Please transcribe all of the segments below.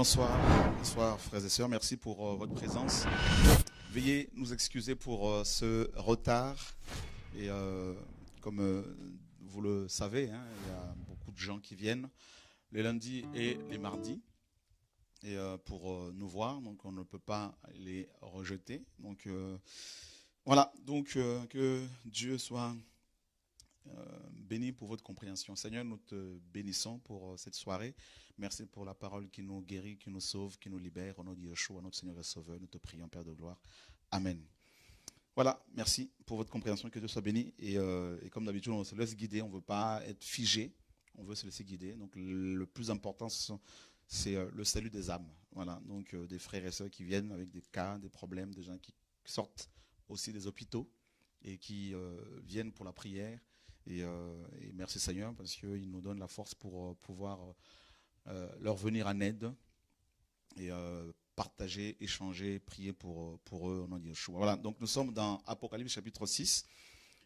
Bonsoir, bonsoir frères et sœurs, merci pour votre présence. Veuillez nous excuser pour ce retard. Et comme vous le savez, hein, il y a beaucoup de gens qui viennent les lundis et les mardis et, pour nous voir, donc on ne peut pas les rejeter. Donc voilà, donc que Dieu soit béni pour votre compréhension. Seigneur, nous te bénissons pour cette soirée. Merci pour la parole qui nous guérit, qui nous sauve, qui nous libère. Au nom de Yeshua, notre Seigneur et Sauveur, nous te prions, Père de gloire. Amen. Voilà, merci pour votre compréhension, que Dieu soit béni. Et comme d'habitude, on se laisse guider, on ne veut pas être figé, on veut se laisser guider. Donc le plus important, c'est le salut des âmes. Voilà, donc des frères et sœurs qui viennent avec des cas, des problèmes, des gens qui sortent aussi des hôpitaux et qui viennent pour la prière. Et merci Seigneur, parce qu'il nous donne la force pour pouvoir leur venir en aide et partager, échanger, prier pour eux au nom de Yeshua. Voilà, donc nous sommes dans Apocalypse chapitre 6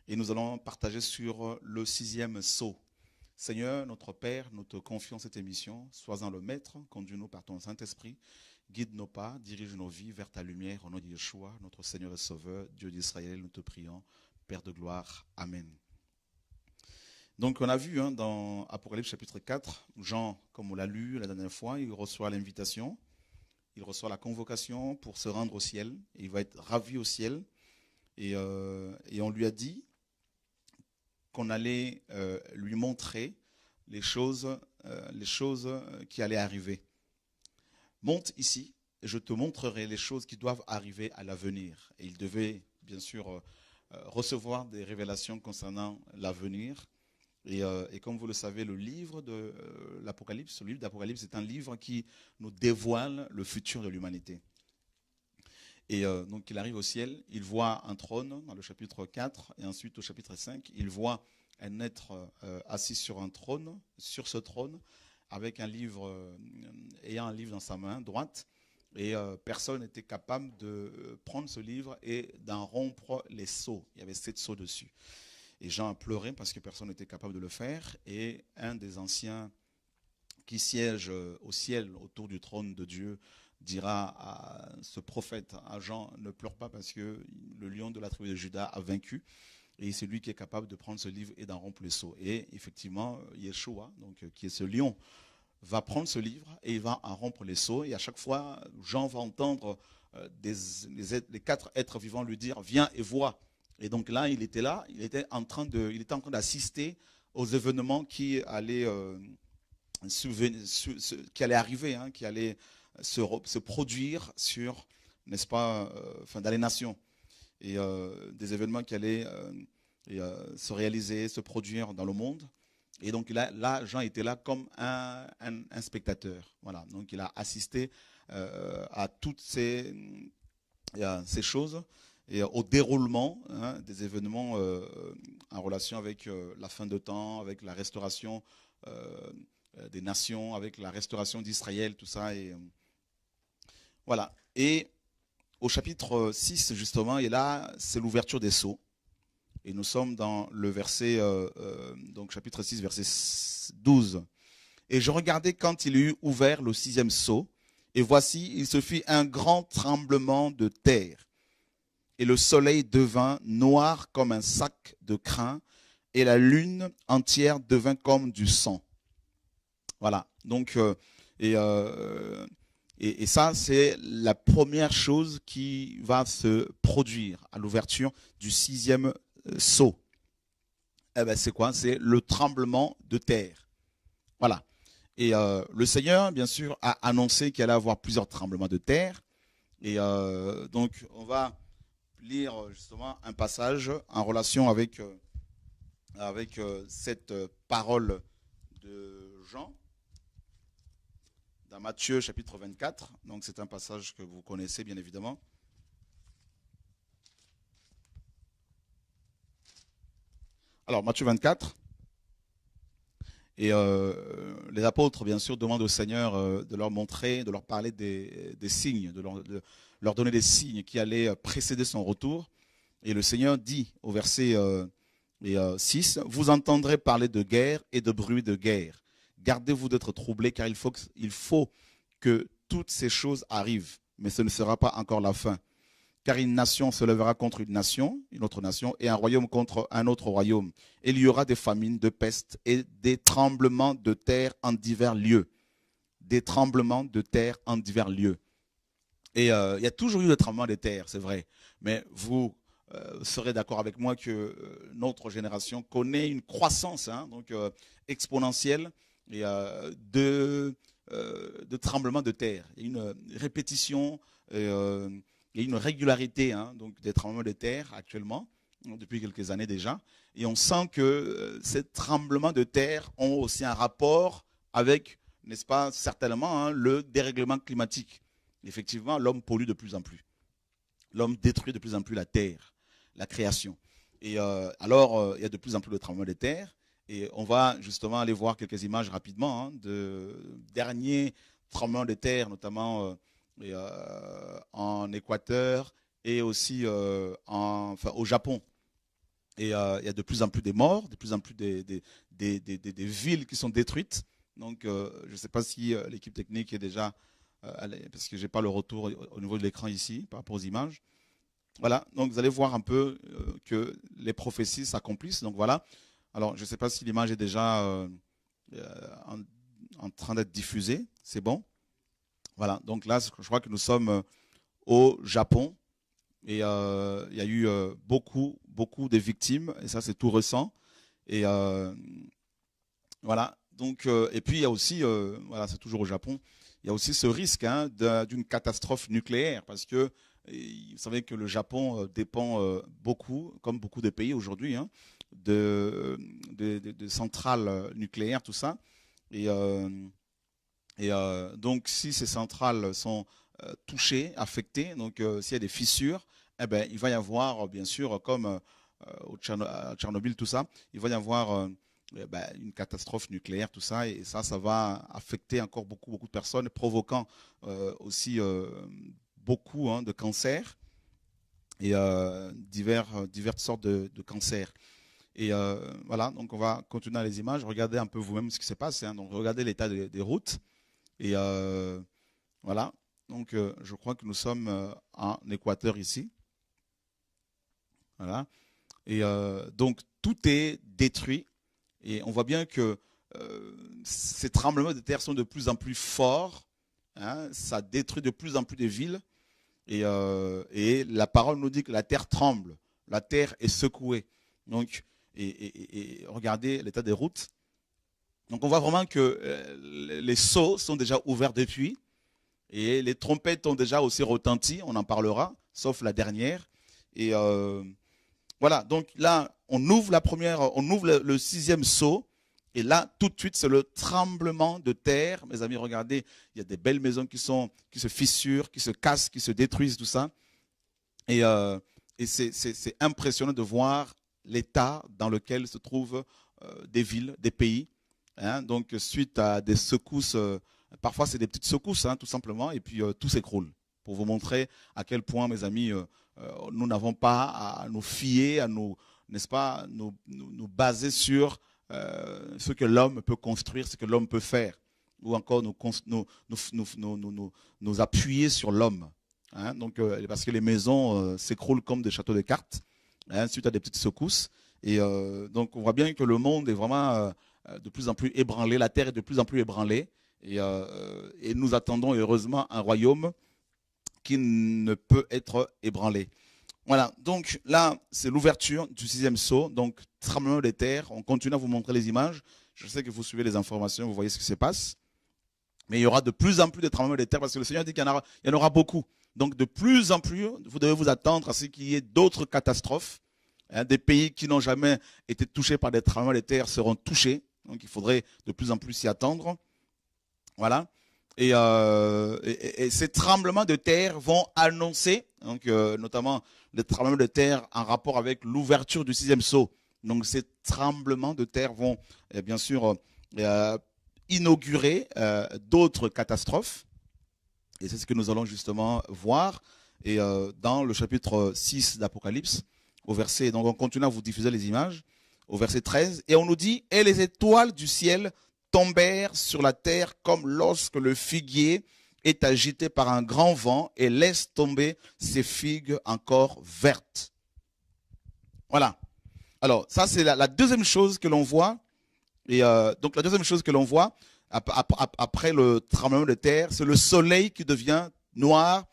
et nous allons partager sur le 6e sceau. Seigneur, notre Père, nous te confions cette émission. Sois-en le maître, conduis-nous par ton Saint-Esprit, guide nos pas, dirige nos vies vers ta lumière au nom de Yeshua, notre Seigneur et Sauveur, Dieu d'Israël, nous te prions, Père de gloire. Amen. Donc on a vu dans Apocalypse chapitre 4, Jean, comme on l'a lu la dernière fois, il reçoit l'invitation, il reçoit la convocation pour se rendre au ciel, et il va être ravi au ciel, et on lui a dit qu'on allait lui montrer les choses qui allaient arriver. Monte ici, et je te montrerai les choses qui doivent arriver à l'avenir. Et il devait bien sûr recevoir des révélations concernant l'avenir. Et comme vous le savez, le livre de l'Apocalypse, le livre d'Apocalypse, c'est un livre qui nous dévoile le futur de l'humanité. Et donc il arrive au ciel, il voit un trône dans le chapitre 4, et ensuite au chapitre 5, il voit un être assis sur un trône, sur ce trône, avec un livre, ayant un livre dans sa main droite, et personne n'était capable de prendre ce livre et d'en rompre les sceaux. Il y avait 7 sceaux dessus. Et Jean a pleuré parce que personne n'était capable de le faire. Et un des anciens qui siège au ciel autour du trône de Dieu dira à ce prophète, à Jean, ne pleure pas parce que le lion de la tribu de Juda a vaincu. Et c'est lui qui est capable de prendre ce livre et d'en rompre les sceaux. Et effectivement, Yeshua, donc, qui est ce lion, va prendre ce livre et il va en rompre les sceaux. Et à chaque fois, Jean va entendre les 4 êtres vivants lui dire, viens et vois. Et donc là, il était en train d'assister aux événements qui allaient arriver, qui allaient se produire sur, n'est-ce pas, dans les nations. Et des événements qui allaient se réaliser, se produire dans le monde. Et donc là, Jean était là comme un spectateur. Voilà. Donc il a assisté à toutes ces choses. Et au déroulement des événements en relation avec la fin de temps, avec la restauration des nations, avec la restauration d'Israël, tout ça. Et voilà. Et au chapitre 6, justement, et là, c'est l'ouverture des sceaux. Et nous sommes dans le verset, donc chapitre 6, verset 12. Et je regardais quand il eut ouvert le 6e sceau, et voici, il se fit un grand tremblement de terre. Et le soleil devint noir comme un sac de crin, et la lune entière devint comme du sang. Voilà. Donc, et ça, c'est la première chose qui va se produire à l'ouverture du 6e sceau. Eh ben, c'est quoi? C'est le tremblement de terre. Voilà. Et le Seigneur, bien sûr, a annoncé qu'il allait avoir plusieurs tremblements de terre. Et donc, on va lire justement un passage en relation avec cette parole de Jean dans Matthieu chapitre 24. Donc c'est un passage que vous connaissez bien évidemment. Alors Matthieu 24. Et les apôtres, bien sûr, demandent au Seigneur de leur montrer, de leur parler des signes, de leur donner des signes qui allaient précéder son retour. Et le Seigneur dit au verset 6, « Vous entendrez parler de guerre et de bruit de guerre. Gardez-vous d'être troublés, car il faut que toutes ces choses arrivent, mais ce ne sera pas encore la fin. Car une nation se lèvera contre une autre nation, et un royaume contre un autre royaume. Et il y aura des famines, de pestes et des tremblements de terre en divers lieux. Des tremblements de terre en divers lieux. Et il y a toujours eu des tremblements de terre, c'est vrai. Mais vous serez d'accord avec moi que notre génération connaît une croissance donc, exponentielle et, de tremblements de terre. Il y a une répétition il y a une régularité donc des tremblements de terre actuellement, depuis quelques années déjà. Et on sent que ces tremblements de terre ont aussi un rapport avec, n'est-ce pas, certainement, le dérèglement climatique. Effectivement, l'homme pollue de plus en plus. L'homme détruit de plus en plus la terre, la création. Et alors, il y a de plus en plus de tremblements de terre. Et on va justement aller voir quelques images rapidement de derniers tremblements de terre, notamment en Équateur et aussi au Japon. Et il y a de plus en plus de morts, de plus en plus des villes qui sont détruites. Donc, je ne sais pas si l'équipe technique est déjà, parce que je n'ai pas le retour au niveau de l'écran ici, par rapport aux images. Voilà, donc vous allez voir un peu que les prophéties s'accomplissent. Donc voilà, alors je ne sais pas si l'image est déjà en train d'être diffusée. C'est bon? Voilà, donc là, je crois que nous sommes au Japon et il y a eu beaucoup de victimes et ça c'est tout récent. Et voilà, donc, et puis il y a aussi, voilà, c'est toujours au Japon, il y a aussi ce risque d'une catastrophe nucléaire parce que vous savez que le Japon dépend beaucoup, comme beaucoup de pays aujourd'hui, de centrales nucléaires, tout ça. Et donc, si ces centrales sont touchées, affectées, donc s'il y a des fissures, eh ben, il va y avoir, bien sûr, comme à Tchernobyl, tout ça, il va y avoir une catastrophe nucléaire, tout ça, et ça va affecter encore beaucoup de personnes, provoquant aussi beaucoup de cancers et diverses sortes de cancers. Et voilà, donc on va continuer dans les images. Regardez un peu vous-même ce qui se passe. Donc regardez l'état des routes. Et voilà, donc je crois que nous sommes en Équateur ici. Voilà. Et donc tout est détruit. Et on voit bien que ces tremblements de terre sont de plus en plus forts. Ça détruit de plus en plus de villes. Et la parole nous dit que la terre tremble, la terre est secouée. Donc, et regardez l'état des routes. Donc on voit vraiment que les sceaux sont déjà ouverts depuis et les trompettes ont déjà aussi retenti, on en parlera, sauf la dernière. Et voilà, donc là on ouvre le 6e sceau. Et là, tout de suite, c'est le tremblement de terre. Mes amis, regardez, il y a des belles maisons qui se fissurent, qui se cassent, qui se détruisent, tout ça. Et c'est impressionnant de voir l'état dans lequel se trouvent des villes, des pays. Donc, suite à des secousses, parfois c'est des petites secousses, tout simplement, et puis tout s'écroule. Pour vous montrer à quel point, mes amis, nous n'avons pas à nous fier, à nous, n'est-ce pas, nous baser sur ce que l'homme peut construire, ce que l'homme peut faire, ou encore nous appuyer sur l'homme. Donc, parce que les maisons s'écroulent comme des châteaux de cartes, suite à des petites secousses. Et donc, on voit bien que le monde est vraiment de plus en plus ébranlé, la terre est de plus en plus ébranlée. Et nous attendons heureusement un royaume qui ne peut être ébranlé. Voilà, donc là, c'est l'ouverture du 6e sceau, donc tremblement de terre. On continue à vous montrer les images. Je sais que vous suivez les informations, vous voyez ce qui se passe. Mais il y aura de plus en plus de tremblements de terre parce que le Seigneur dit qu'il y en aura beaucoup. Donc de plus en plus, vous devez vous attendre à ce qu'il y ait d'autres catastrophes. Des pays qui n'ont jamais été touchés par des tremblements de terre seront touchés. Donc il faudrait de plus en plus s'y attendre. Voilà. Et ces tremblements de terre vont annoncer, donc, notamment les tremblements de terre en rapport avec l'ouverture du 6e sceau. Donc ces tremblements de terre vont bien sûr inaugurer d'autres catastrophes. Et c'est ce que nous allons justement voir. Et dans le chapitre 6 d'Apocalypse, au verset, donc on continue à vous diffuser les images, au verset 13, et on nous dit, et les étoiles du ciel tombèrent sur la terre comme lorsque le figuier est agité par un grand vent et laisse tomber ses figues encore vertes. Voilà. Alors, ça, c'est la deuxième chose que l'on voit. Et donc, la deuxième chose que l'on voit après le tremblement de terre, c'est le soleil qui devient noir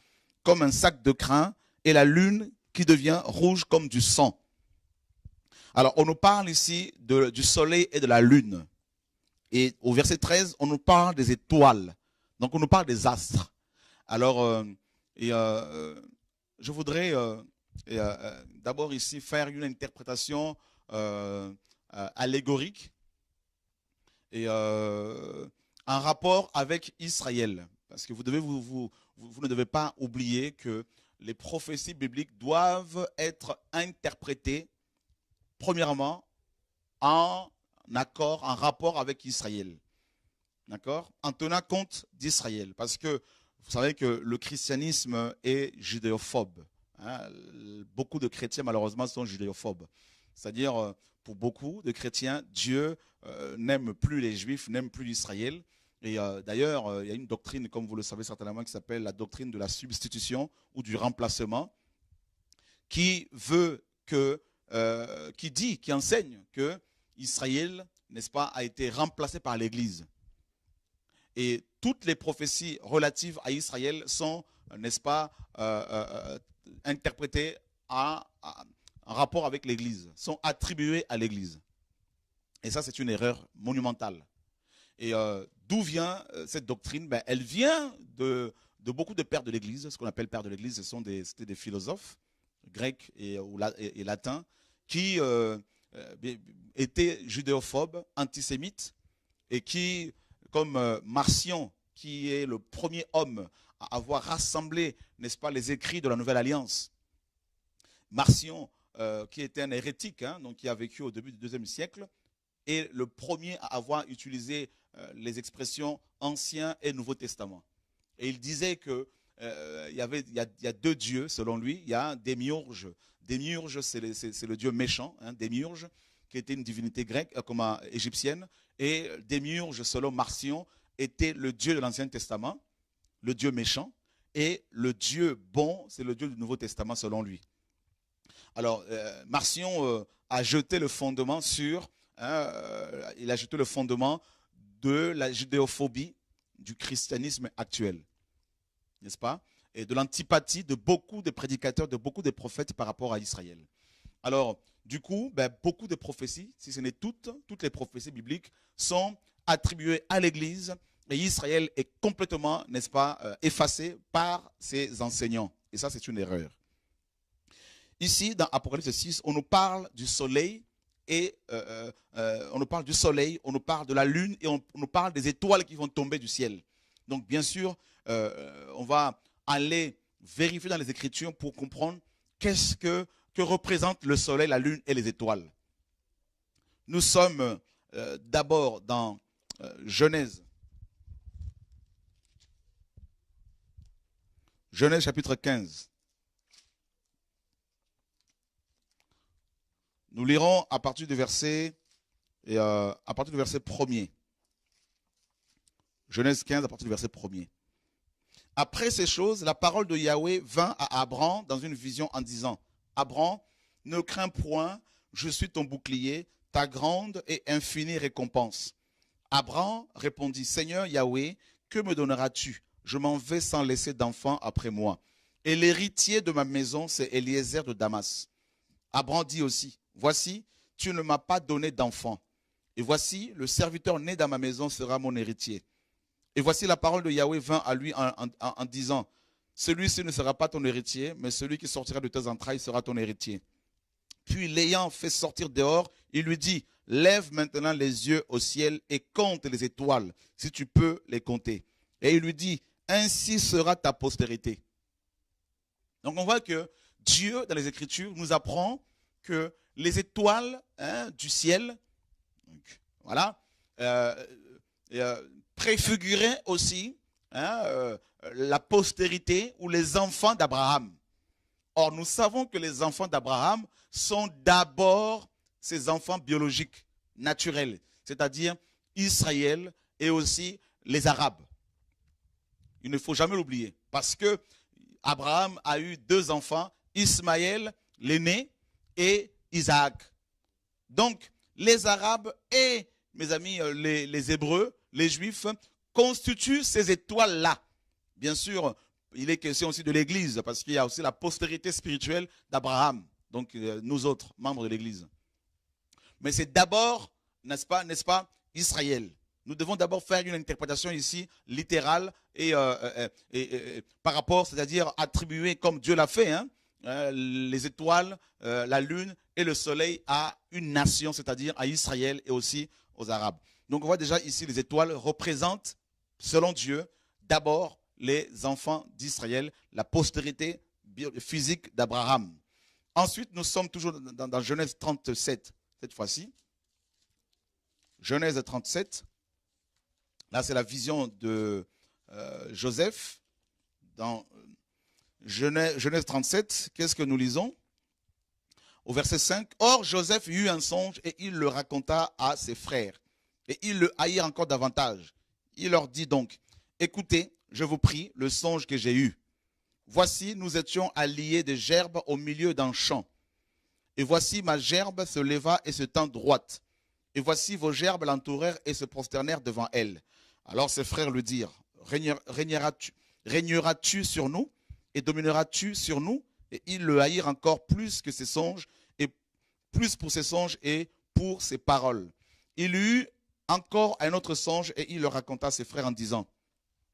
comme un sac de crin et la lune qui devient rouge comme du sang. Alors, on nous parle ici du soleil et de la lune. Et au verset 13, on nous parle des étoiles. Donc, on nous parle des astres. Alors, je voudrais d'abord ici faire une interprétation allégorique et en rapport avec Israël. Parce que vous ne devez pas oublier que les prophéties bibliques doivent être interprétées premièrement en accord, en rapport avec Israël. D'accord? En tenant compte d'Israël. Parce que vous savez que le christianisme est judéophobe. Hein? Beaucoup de chrétiens, malheureusement, sont judéophobes. C'est-à-dire, pour beaucoup de chrétiens, Dieu n'aime plus les Juifs, n'aime plus Israël. Et d'ailleurs, il y a une doctrine, comme vous le savez certainement, qui s'appelle la doctrine de la substitution ou du remplacement, qui veut que, qui enseigne que Israël, n'est-ce pas, a été remplacé par l'Église. Et toutes les prophéties relatives à Israël sont, n'est-ce pas, interprétées en rapport avec l'Église, sont attribuées à l'Église. Et ça, c'est une erreur monumentale. Et d'où vient cette doctrine? Ben, elle vient de beaucoup de pères de l'Église. Ce qu'on appelle pères de l'Église, c'était des philosophes grecs et latins qui étaient judéophobes, antisémites, et qui, comme Marcion, qui est le premier homme à avoir rassemblé, n'est-ce pas, les écrits de la Nouvelle Alliance. Marcion, qui était un hérétique, hein, donc qui a vécu au début du IIe siècle, est le premier à avoir utilisé les expressions Ancien et Nouveau Testament. Et il disait que il y a deux dieux, selon lui. Il y a Démiurge. Démiurge, c'est le dieu méchant, hein, Démiurge, qui était une divinité grecque, égyptienne. Et Démiurge, selon Marcion, était le dieu de l'Ancien Testament, le dieu méchant. Et le dieu bon, c'est le dieu du Nouveau Testament, selon lui. Alors, Marcion a jeté le fondement il a jeté le fondement de la judéophobie du christianisme actuel, n'est-ce pas? Et de l'antipathie de beaucoup de prédicateurs, de beaucoup de prophètes par rapport à Israël. Alors, du coup, beaucoup de prophéties, si ce n'est toutes les prophéties bibliques, sont attribuées à l'Église et Israël est complètement, n'est-ce pas, effacé par ses enseignants. Et ça, c'est une erreur. Ici, dans Apocalypse 6, on nous parle du soleil et on nous parle du soleil, on nous parle de la lune et on nous parle des étoiles qui vont tomber du ciel. Donc, bien sûr, on va aller vérifier dans les Écritures pour comprendre qu'est-ce que représentent le soleil, la lune et les étoiles. Nous sommes d'abord dans Genèse. Genèse chapitre 15. Nous lirons à partir du verset 1er. Genèse 15 à partir du verset 1er. Après ces choses, la parole de Yahweh vint à Abram dans une vision en disant: Abram, ne crains point, je suis ton bouclier, ta grande et infinie récompense. Abram répondit: Seigneur Yahweh, que me donneras-tu? Je m'en vais sans laisser d'enfant après moi. Et l'héritier de ma maison, c'est Eliezer de Damas. Abram dit aussi: Voici, tu ne m'as pas donné d'enfant. Et voici, le serviteur né dans ma maison sera mon héritier. Et voici la parole de Yahweh vint à lui en disant: Celui-ci ne sera pas ton héritier, mais celui qui sortira de tes entrailles sera ton héritier. Puis l'ayant fait sortir dehors, il lui dit: Lève maintenant les yeux au ciel et compte les étoiles, si tu peux les compter. Et il lui dit: Ainsi sera ta postérité. Donc on voit que Dieu, dans les Écritures, nous apprend que les étoiles du ciel, donc, voilà, préfiguraient aussi la postérité ou les enfants d'Abraham. Or, nous savons que les enfants d'Abraham sont d'abord ses enfants biologiques, naturels, c'est-à-dire Israël et aussi les Arabes. Il ne faut jamais l'oublier. Parce que Abraham a eu 2 enfants, Ismaël, l'aîné, et Isaac. Donc, les Arabes et, mes amis, les Hébreux, les Juifs, constituent ces étoiles-là. Bien sûr, il est question aussi de l'Église, parce qu'il y a aussi la postérité spirituelle d'Abraham, donc nous autres, membres de l'Église. Mais c'est d'abord, n'est-ce pas, Israël. Nous devons d'abord faire une interprétation ici littérale et par rapport, c'est-à-dire attribuer comme Dieu l'a fait, hein, les étoiles, la lune et le soleil à une nation, c'est-à-dire à Israël et aussi aux Arabes. Donc on voit déjà ici les étoiles représentent, selon Dieu, d'abord les enfants d'Israël, la postérité physique d'Abraham. Ensuite, nous sommes toujours dans Genèse 37, cette fois-ci. Genèse 37. Là, c'est la vision de Joseph. Dans Genèse 37, qu'est-ce que nous lisons? Au verset 5. Or, Joseph eut un songe et il le raconta à ses frères. Et ils le haïrent encore davantage. Il leur dit donc, écoutez, je vous prie, le songe que j'ai eu. Voici, nous étions alliés des gerbes au milieu d'un champ. Et voici, ma gerbe se leva et se tint droite. Et voici, vos gerbes l'entourèrent et se prosternèrent devant elle. Alors ses frères lui dirent, régneras-tu sur nous et domineras-tu sur nous? Et ils le haïrent encore plus que ses songes, et plus pour ses songes et pour ses paroles. Il eut encore un autre songe et il le raconta à ses frères en disant,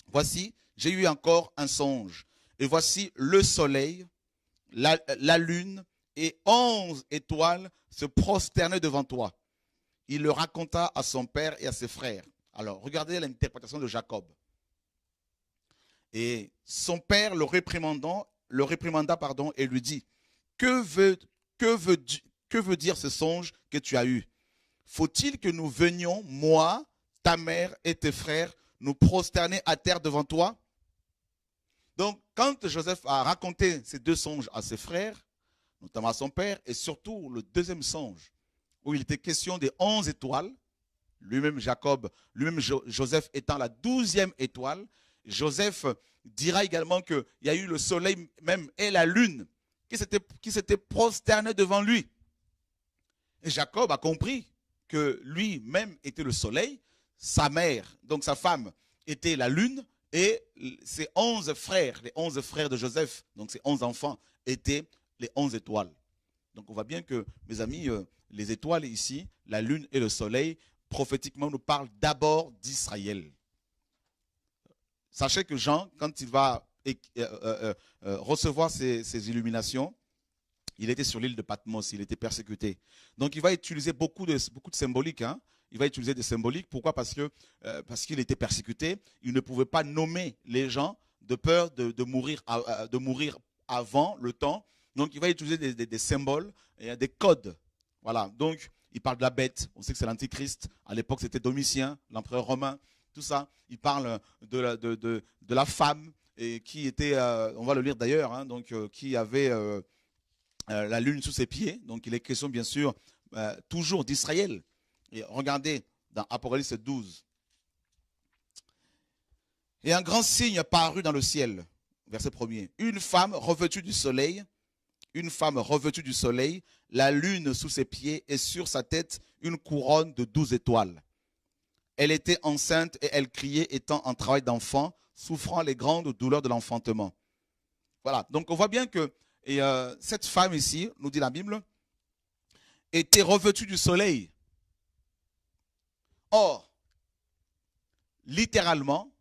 voici, j'ai eu encore un songe. Et voici le soleil, la lune et 11 étoiles se prosternaient devant toi. Il le raconta à son père et à ses frères. Alors, regardez l'interprétation de Jacob. Et son père le réprimanda et lui dit, que veut dire ce songe que tu as eu? Faut-il que nous venions, moi, ta mère et tes frères, nous prosterner à terre devant toi? Donc, quand Joseph a raconté ces 2 songes à ses frères, notamment à son père, et surtout le deuxième songe, où il était question des 11 étoiles, lui-même Joseph étant la 12e étoile, Joseph dira également qu'il y a eu le soleil même et la lune qui s'étaient prosternés devant lui. Et Jacob a compris que lui-même était le soleil, sa mère, donc sa femme, était la lune, et ses 11 frères, les 11 frères de Joseph, donc ses 11 enfants, étaient les 11 étoiles. Donc on voit bien que, mes amis, les étoiles ici, la lune et le soleil, prophétiquement nous parlent d'abord d'Israël. Sachez que Jean, quand il va recevoir ces illuminations, il était sur l'île de Patmos, il était persécuté. Donc il va utiliser beaucoup de symboliques. Hein. Il va utiliser des symboliques. Pourquoi? Parce qu'il était persécuté. Il ne pouvait pas nommer les gens de peur de mourir avant le temps. Donc il va utiliser des symboles et des codes. Voilà. Donc il parle de la bête. On sait que c'est l'Antichrist. À l'époque, c'était Domitien, l'empereur romain. Tout ça. Il parle de la femme et qui était, on va le lire d'ailleurs, hein, donc qui avait la lune sous ses pieds. Donc il est question bien sûr toujours d'Israël. Et regardez dans Apocalypse 12. Et un grand signe parut dans le ciel. Verset 1er. Une femme revêtue du soleil, la lune sous ses pieds et sur sa tête une couronne de 12 étoiles. Elle était enceinte et elle criait, étant en travail d'enfant, souffrant les grandes douleurs de l'enfantement. Voilà, donc on voit bien que cette femme ici, nous dit la Bible, était revêtue du soleil. Or, littéralement,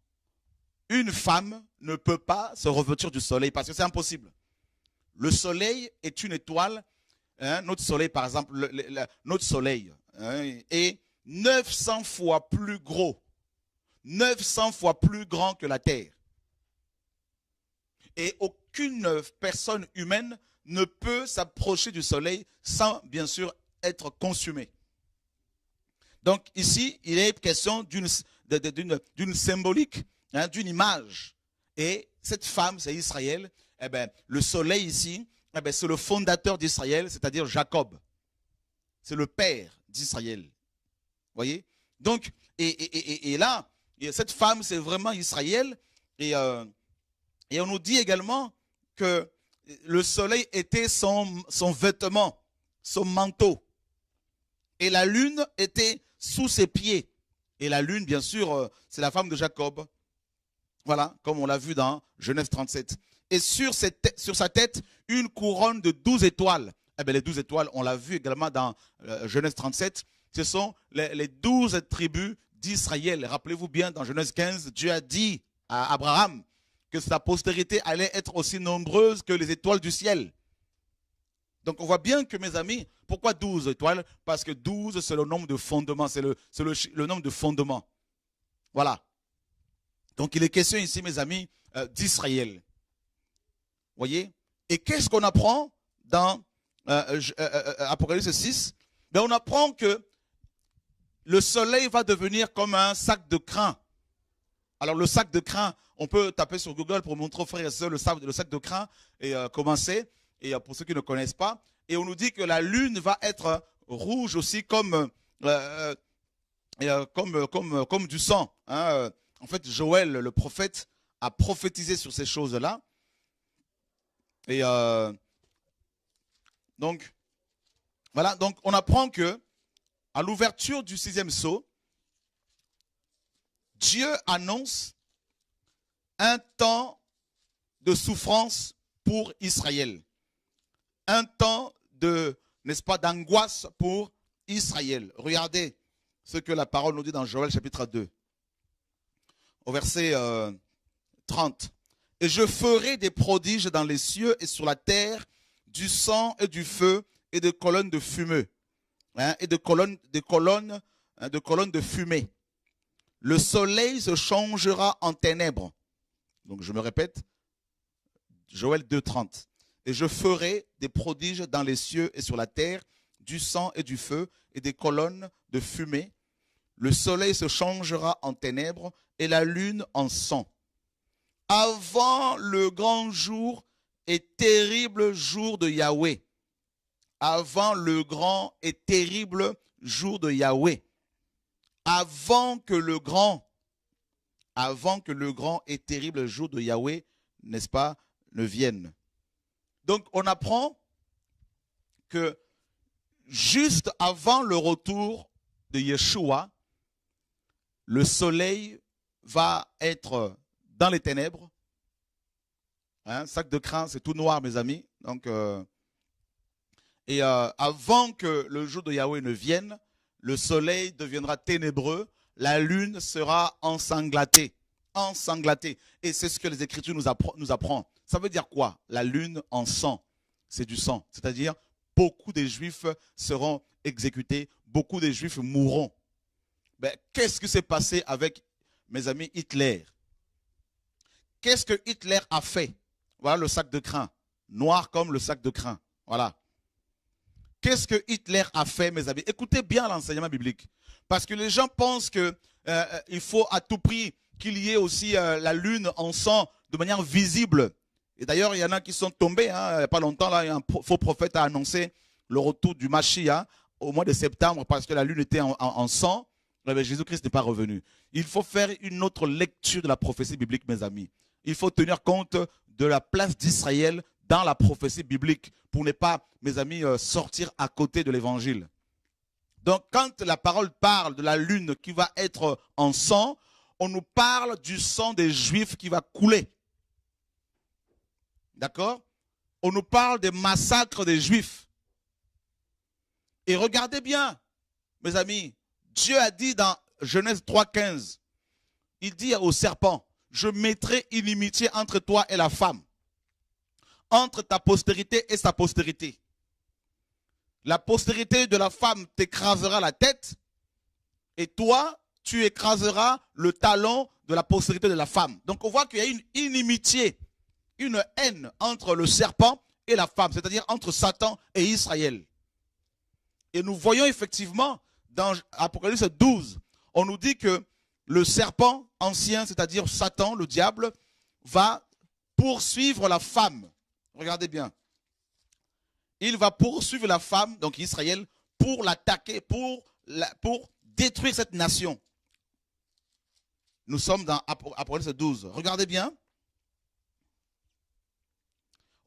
une femme ne peut pas se revêtir du soleil parce que c'est impossible. Le soleil est une étoile, hein, notre soleil par exemple, notre soleil hein, est 900 fois plus gros, 900 fois plus grand que la Terre. Et aucune personne humaine ne peut s'approcher du soleil sans bien sûr être consumée. Donc ici, il est question d'une symbolique, hein, d'une image. Et cette femme, c'est Israël. Eh ben, le soleil ici, eh ben, c'est le fondateur d'Israël, c'est-à-dire Jacob. C'est le père d'Israël. Vous voyez? Donc, et là, cette femme, c'est vraiment Israël. Et, et on nous dit également que le soleil était son vêtement, son manteau. Et la lune était sous ses pieds. Et la lune, bien sûr, c'est la femme de Jacob. Voilà, comme on l'a vu dans Genèse 37. Et sur sa tête, une couronne de 12 étoiles. Eh bien, les 12 étoiles, on l'a vu également dans Genèse 37. Ce sont les 12 tribus d'Israël. Rappelez-vous bien, dans Genèse 15, Dieu a dit à Abraham que sa postérité allait être aussi nombreuse que les étoiles du ciel. Donc on voit bien que, mes amis, pourquoi 12 étoiles? Parce que 12, c'est le nombre de fondements, c'est le nombre de fondements. Voilà. Donc il est question ici, mes amis, d'Israël. Voyez? Et qu'est-ce qu'on apprend dans Apocalypse 6? Ben, on apprend que le soleil va devenir comme un sac de crin. Alors le sac de crin, on peut taper sur Google pour montrer aux frères et sœurs le sac de crin et commencer. Et pour ceux qui ne connaissent pas, et on nous dit que la lune va être rouge aussi comme du sang. Hein. En fait, Joël, le prophète, a prophétisé sur ces choses-là. Et donc, voilà. Donc, on apprend que à l'ouverture du 6e sceau, Dieu annonce un temps de souffrance pour Israël. Un temps de, n'est-ce pas, d'angoisse pour Israël. Regardez ce que la parole nous dit dans Joël chapitre 2, au verset 30. « Et je ferai des prodiges dans les cieux et sur la terre, du sang et du feu et de colonnes de fumée. Hein, et de colonnes de fumée. Le soleil se changera en ténèbres. » Donc je me répète, Joël 2, 30. Et je ferai des prodiges dans les cieux et sur la terre, du sang et du feu et des colonnes de fumée. Le soleil se changera en ténèbres et la lune en sang. Avant le grand jour et terrible jour de Yahweh. Avant le grand et terrible jour de Yahweh. Avant que le grand et terrible jour de Yahweh, n'est-ce pas, ne vienne. Donc, on apprend que juste avant le retour de Yeshua, le soleil va être dans les ténèbres. Hein, sac de crin, c'est tout noir, mes amis. Donc, avant que le jour de Yahweh ne vienne, le soleil deviendra ténébreux, la lune sera ensanglatée. Ensanglatée. Et c'est ce que les Écritures nous apprennent. Ça veut dire quoi? La lune en sang, c'est du sang. C'est-à-dire, beaucoup de Juifs seront exécutés, beaucoup de Juifs mourront. Ben, qu'est-ce qui s'est passé avec, mes amis, Hitler? Qu'est-ce que Hitler a fait? Voilà le sac de crin, noir comme le sac de crin. Voilà. Qu'est-ce que Hitler a fait, mes amis? Écoutez bien l'enseignement biblique. Parce que les gens pensent qu'il faut à tout prix qu'il y ait aussi la lune en sang de manière visible. Et d'ailleurs, il y en a qui sont tombés. Hein, il n'y a pas longtemps, là, un faux prophète a annoncé le retour du Mashiach au mois de septembre parce que la lune était en sang. Jésus-Christ n'est pas revenu. Il faut faire une autre lecture de la prophétie biblique, mes amis. Il faut tenir compte de la place d'Israël dans la prophétie biblique pour ne pas, mes amis, sortir à côté de l'évangile. Donc, quand la parole parle de la lune qui va être en sang, on nous parle du sang des Juifs qui va couler. D'accord? On nous parle des massacres des Juifs. Et regardez bien, mes amis, Dieu a dit dans Genèse 3,15, il dit au serpent, je mettrai inimitié entre toi et la femme, entre ta postérité et sa postérité. La postérité de la femme t'écrasera la tête et toi, tu écraseras le talon de la postérité de la femme. Donc on voit qu'il y a une inimitié, une haine entre le serpent et la femme, c'est-à-dire entre Satan et Israël. Et nous voyons effectivement dans Apocalypse 12, on nous dit que le serpent ancien, c'est-à-dire Satan, le diable, va poursuivre la femme. Regardez bien. Il va poursuivre la femme, donc Israël, pour l'attaquer, pour détruire cette nation. Nous sommes dans Apocalypse 12. Regardez bien.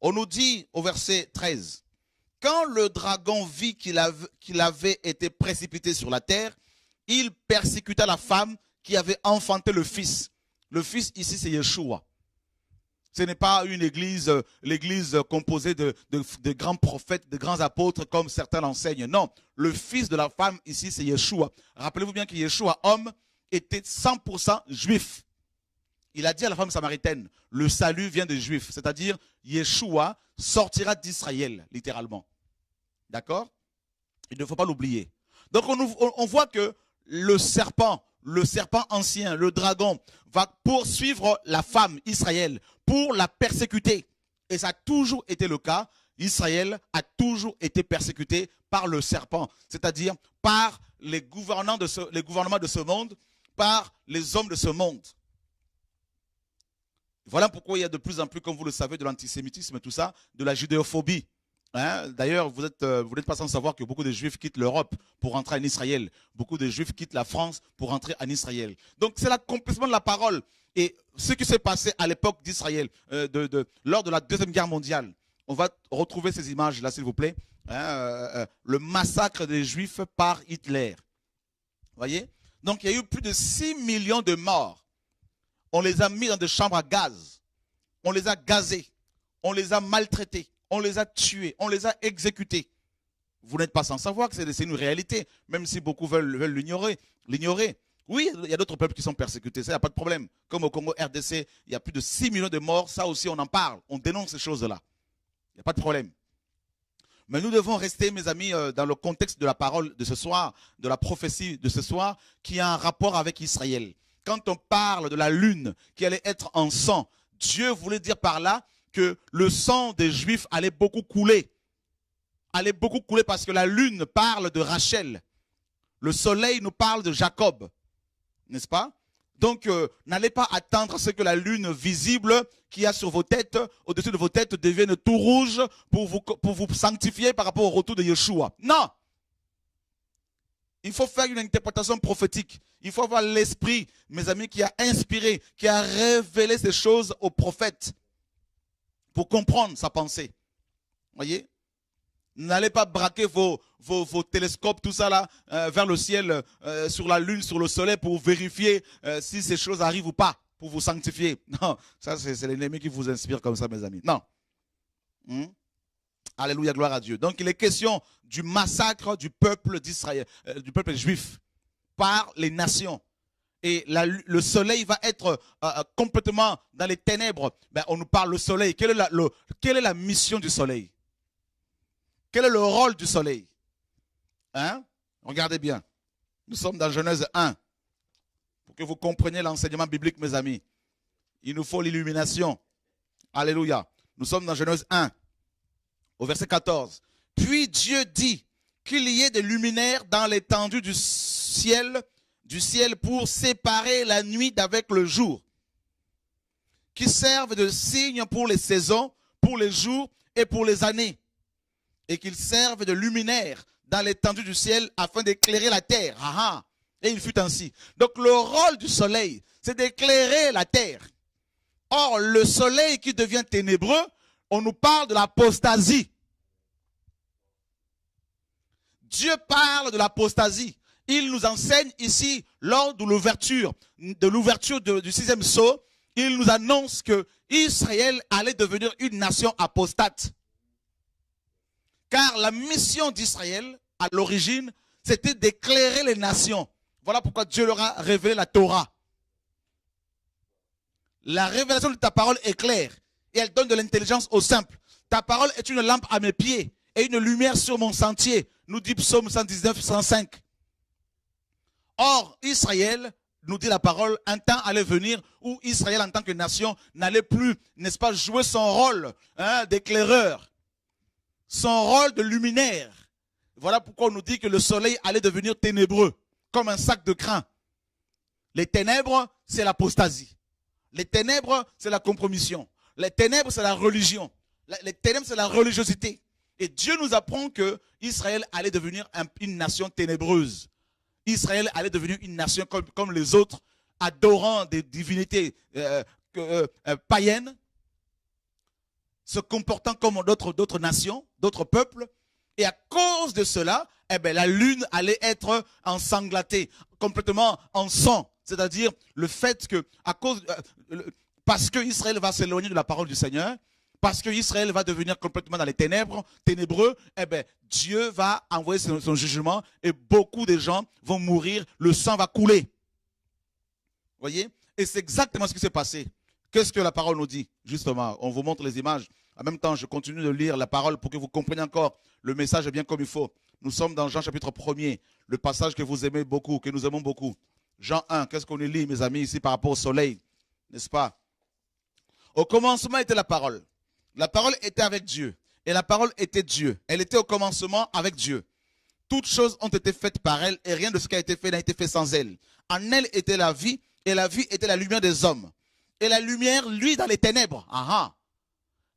On nous dit au verset 13. Quand le dragon vit qu'il avait été précipité sur la terre, il persécuta la femme qui avait enfanté le fils. Le fils ici c'est Yeshua. Ce n'est pas une église, l'église composée de grands prophètes, de grands apôtres comme certains l'enseignent. Non, le fils de la femme ici c'est Yeshua. Rappelez-vous bien que Yeshua, homme, était 100% juif. Il a dit à la femme samaritaine, le salut vient des juifs. C'est-à-dire, Yeshua sortira d'Israël, littéralement. D'accord? Il ne faut pas l'oublier. Donc on voit que le serpent ancien, le dragon, va poursuivre la femme, Israël, pour la persécuter. Et ça a toujours été le cas. Israël a toujours été persécuté par le serpent, c'est-à-dire par les gouvernements de ce monde, par les hommes de ce monde. Voilà pourquoi il y a de plus en plus, comme vous le savez, de l'antisémitisme et tout ça, de la judéophobie. Hein? D'ailleurs, vous n'êtes pas sans savoir que beaucoup de Juifs quittent l'Europe pour rentrer en Israël. Beaucoup de Juifs quittent la France pour rentrer en Israël. Donc c'est l'accomplissement de la parole. Et ce qui s'est passé à l'époque d'Israël, lors de la Deuxième Guerre mondiale, on va retrouver ces images-là, s'il vous plaît. Hein, le massacre des Juifs par Hitler. Vous voyez? Donc il y a eu plus de 6 millions de morts. On les a mis dans des chambres à gaz. On les a gazés. On les a maltraités. On les a tués. On les a exécutés. Vous n'êtes pas sans savoir que c'est une réalité, même si beaucoup veulent l'ignorer. Oui, il y a d'autres peuples qui sont persécutés, ça, il n'y a pas de problème. Comme au Congo RDC, il y a plus de 6 millions de morts, ça aussi on en parle. On dénonce ces choses-là. Il n'y a pas de problème. Mais nous devons rester, mes amis, dans le contexte de la parole de ce soir, de la prophétie de ce soir, qui a un rapport avec Israël. Quand on parle de la lune qui allait être en sang, Dieu voulait dire par là que le sang des Juifs allait beaucoup couler. Allait beaucoup couler parce que la lune parle de Rachel. Le soleil nous parle de Jacob. N'est-ce pas? Donc, n'allez pas attendre ce que la lune visible qu'il y a sur vos têtes, au-dessus de vos têtes, devienne tout rouge pour vous sanctifier par rapport au retour de Yeshua. Non! Il faut faire une interprétation prophétique. Il faut avoir l'esprit, mes amis, qui a inspiré, qui a révélé ces choses aux prophètes pour comprendre sa pensée. Voyez? N'allez pas braquer vos télescopes, tout ça là, vers le ciel, sur la lune, sur le soleil, pour vérifier si ces choses arrivent ou pas, pour vous sanctifier. Non, ça c'est l'ennemi qui vous inspire comme ça, mes amis. Non. Alléluia, gloire à Dieu. Donc il est question du massacre du peuple d'Israël, du peuple juif, par les nations. Et le soleil va être complètement dans les ténèbres. Ben, on nous parle du soleil. Quelle est la mission du soleil? Quel est le rôle du soleil? Hein? Regardez bien. Nous sommes dans Genèse 1. Pour que vous compreniez l'enseignement biblique, mes amis. Il nous faut l'illumination. Alléluia. Nous sommes dans Genèse 1. Au verset 14. Puis Dieu dit qu'il y ait des luminaires dans l'étendue du ciel pour séparer la nuit d'avec le jour, qui servent de signe pour les saisons, pour les jours et pour les années, et qu'ils servent de luminaires dans l'étendue du ciel afin d'éclairer la terre. Et il fut ainsi. Donc le rôle du soleil, c'est d'éclairer la terre. Or, le soleil qui devient ténébreux, on nous parle de l'apostasie. Dieu parle de l'apostasie. Il nous enseigne ici, lors de l'ouverture du 6e sceau, il nous annonce que Israël allait devenir une nation apostate. Car la mission d'Israël, à l'origine, c'était d'éclairer les nations. Voilà pourquoi Dieu leur a révélé la Torah. La révélation de ta parole est claire et elle donne de l'intelligence aux simples. Ta parole est une lampe à mes pieds et une lumière sur mon sentier, nous dit Psaume 119, 105. Or, Israël, nous dit la parole, un temps allait venir où Israël en tant que nation n'allait plus, n'est-ce pas, jouer son rôle d'éclaireur, son rôle de luminaire. Voilà pourquoi on nous dit que le soleil allait devenir ténébreux, comme un sac de crin. Les ténèbres, c'est l'apostasie. Les ténèbres, c'est la compromission. Les ténèbres, c'est la religion. Les ténèbres, c'est la religiosité. Et Dieu nous apprend que Israël allait devenir une nation ténébreuse. Israël allait devenir une nation comme les autres, adorant des divinités païennes, se comportant comme d'autres nations, d'autres peuples. Et à cause de cela, eh bien, la lune allait être ensanglatée, complètement en sang. C'est-à-dire le fait que, parce que Israël va s'éloigner de la parole du Seigneur, parce que Israël va devenir complètement dans les ténébreux, eh bien, Dieu va envoyer son jugement et beaucoup de gens vont mourir, le sang va couler. Voyez? Et c'est exactement ce qui s'est passé. Qu'est-ce que la parole nous dit? Justement, on vous montre les images. En même temps, je continue de lire la parole pour que vous compreniez encore le message bien comme il faut. Nous sommes dans Jean chapitre 1er, le passage que vous aimez beaucoup, que nous aimons beaucoup. Jean 1, qu'est-ce qu'on y lit, mes amis, ici par rapport au soleil, n'est-ce pas? Au commencement était la parole. La parole était avec Dieu. Et la parole était Dieu. Elle était au commencement avec Dieu. Toutes choses ont été faites par elle et rien de ce qui a été fait n'a été fait sans elle. En elle était la vie et la vie était la lumière des hommes. Et la lumière, lui, dans les ténèbres.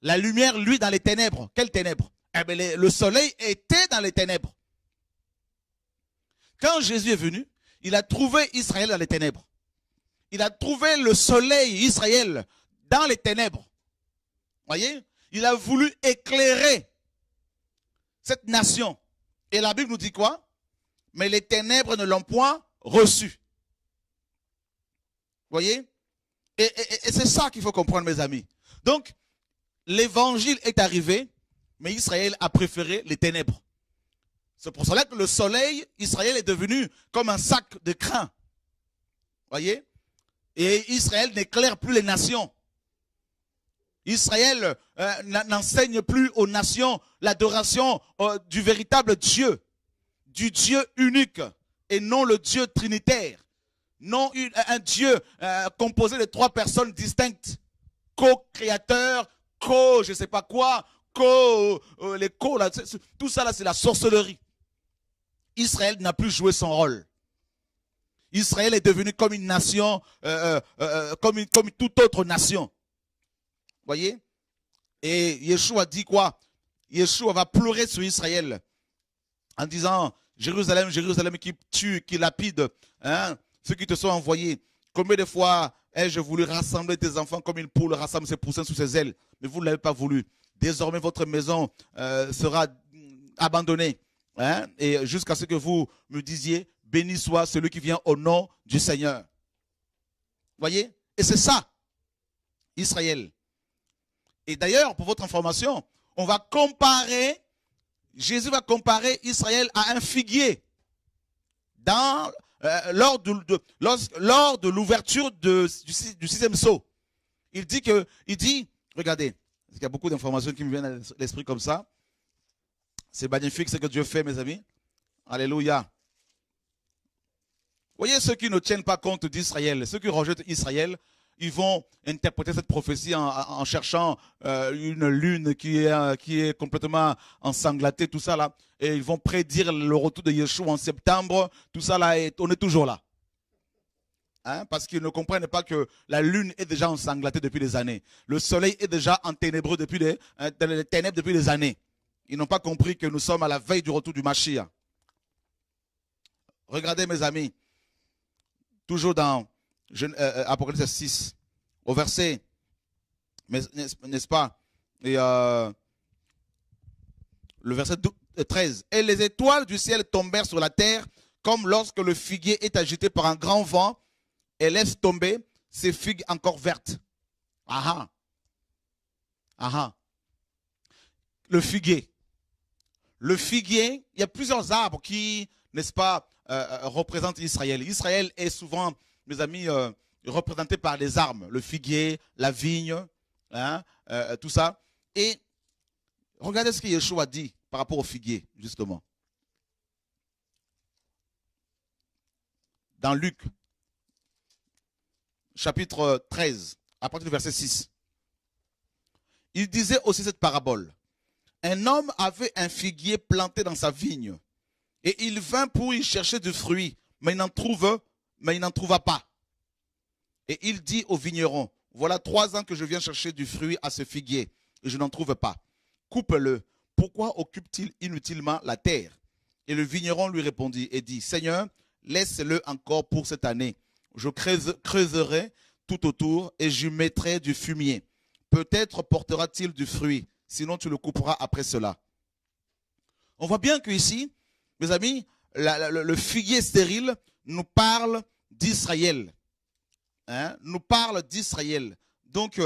La lumière, lui, dans les ténèbres. Quelles ténèbres? Eh bien, le soleil était dans les ténèbres. Quand Jésus est venu, il a trouvé Israël dans les ténèbres. Il a trouvé le soleil, Israël, dans les ténèbres. Voyez? Il a voulu éclairer cette nation. Et la Bible nous dit quoi? Mais les ténèbres ne l'ont point reçu. Voyez? Et c'est ça qu'il faut comprendre, mes amis. Donc, l'évangile est arrivé, mais Israël a préféré les ténèbres. C'est pour cela que le soleil, Israël est devenu comme un sac de crin. Voyez? Et Israël n'éclaire plus les nations. Israël n'enseigne plus aux nations l'adoration du véritable Dieu, du Dieu unique et non le Dieu trinitaire. Non un Dieu composé de 3 personnes distinctes, co-créateur, je sais pas quoi, les là, tout ça là c'est la sorcellerie. Israël n'a plus joué son rôle. Israël est devenu comme une nation, comme toute autre nation. Voyez? Et Yeshua dit quoi? Yeshua va pleurer sur Israël en disant, Jérusalem, Jérusalem qui tue, qui lapide, hein, ceux qui te sont envoyés. Combien de fois ai-je voulu rassembler tes enfants comme une poule rassemble ses poussins sous ses ailes, mais vous ne l'avez pas voulu. Désormais, votre maison sera abandonnée. Hein, et jusqu'à ce que vous me disiez, béni soit celui qui vient au nom du Seigneur. Voyez? Et c'est ça, Israël. Et d'ailleurs, pour votre information, on va comparer, Jésus va comparer Israël à un figuier lors de l'ouverture du 6e sceau. Il dit, regardez, il y a beaucoup d'informations qui me viennent à l'esprit comme ça. C'est magnifique ce que Dieu fait, mes amis. Alléluia. Voyez ceux qui ne tiennent pas compte d'Israël, ceux qui rejettent Israël, ils vont interpréter cette prophétie en cherchant une lune qui est complètement ensanglatée, tout ça là. Et ils vont prédire le retour de Yeshua en septembre, tout ça là, et on est toujours là. Hein, parce qu'ils ne comprennent pas que la lune est déjà ensanglatée depuis des années. Le soleil est déjà enténébreux dans les ténèbres depuis des années. Ils n'ont pas compris que nous sommes à la veille du retour du Mashiach. Regardez mes amis, toujours dans Apocalypse 6, au verset, n'est-ce pas, et, le verset 13. Et les étoiles du ciel tombèrent sur la terre, comme lorsque le figuier est agité par un grand vent, et laisse tomber ses figues encore vertes. Ah ah. Le figuier. Le figuier, il y a plusieurs arbres qui, n'est-ce pas, représentent Israël. Israël est souvent, mes amis, représenté par les arbres. Le figuier, la vigne, hein, tout ça. Et regardez ce que Yeshua dit par rapport au figuier, justement. Dans Luc, chapitre 13, à partir du verset 6. Il disait aussi cette parabole. Un homme avait un figuier planté dans sa vigne, et il vint pour y chercher du fruit, mais il n'en trouva pas. Et il dit au vigneron, voilà 3 ans que je viens chercher du fruit à ce figuier, et je n'en trouve pas. Coupe-le. Pourquoi occupe-t-il inutilement la terre? Et le vigneron lui répondit et dit, Seigneur, laisse-le encore pour cette année. Je creuserai tout autour et j'y mettrai du fumier. Peut-être portera-t-il du fruit, sinon tu le couperas après cela. On voit bien qu'ici, mes amis, le figuier stérile nous parle d'Israël. Hein, nous parle d'Israël. Donc,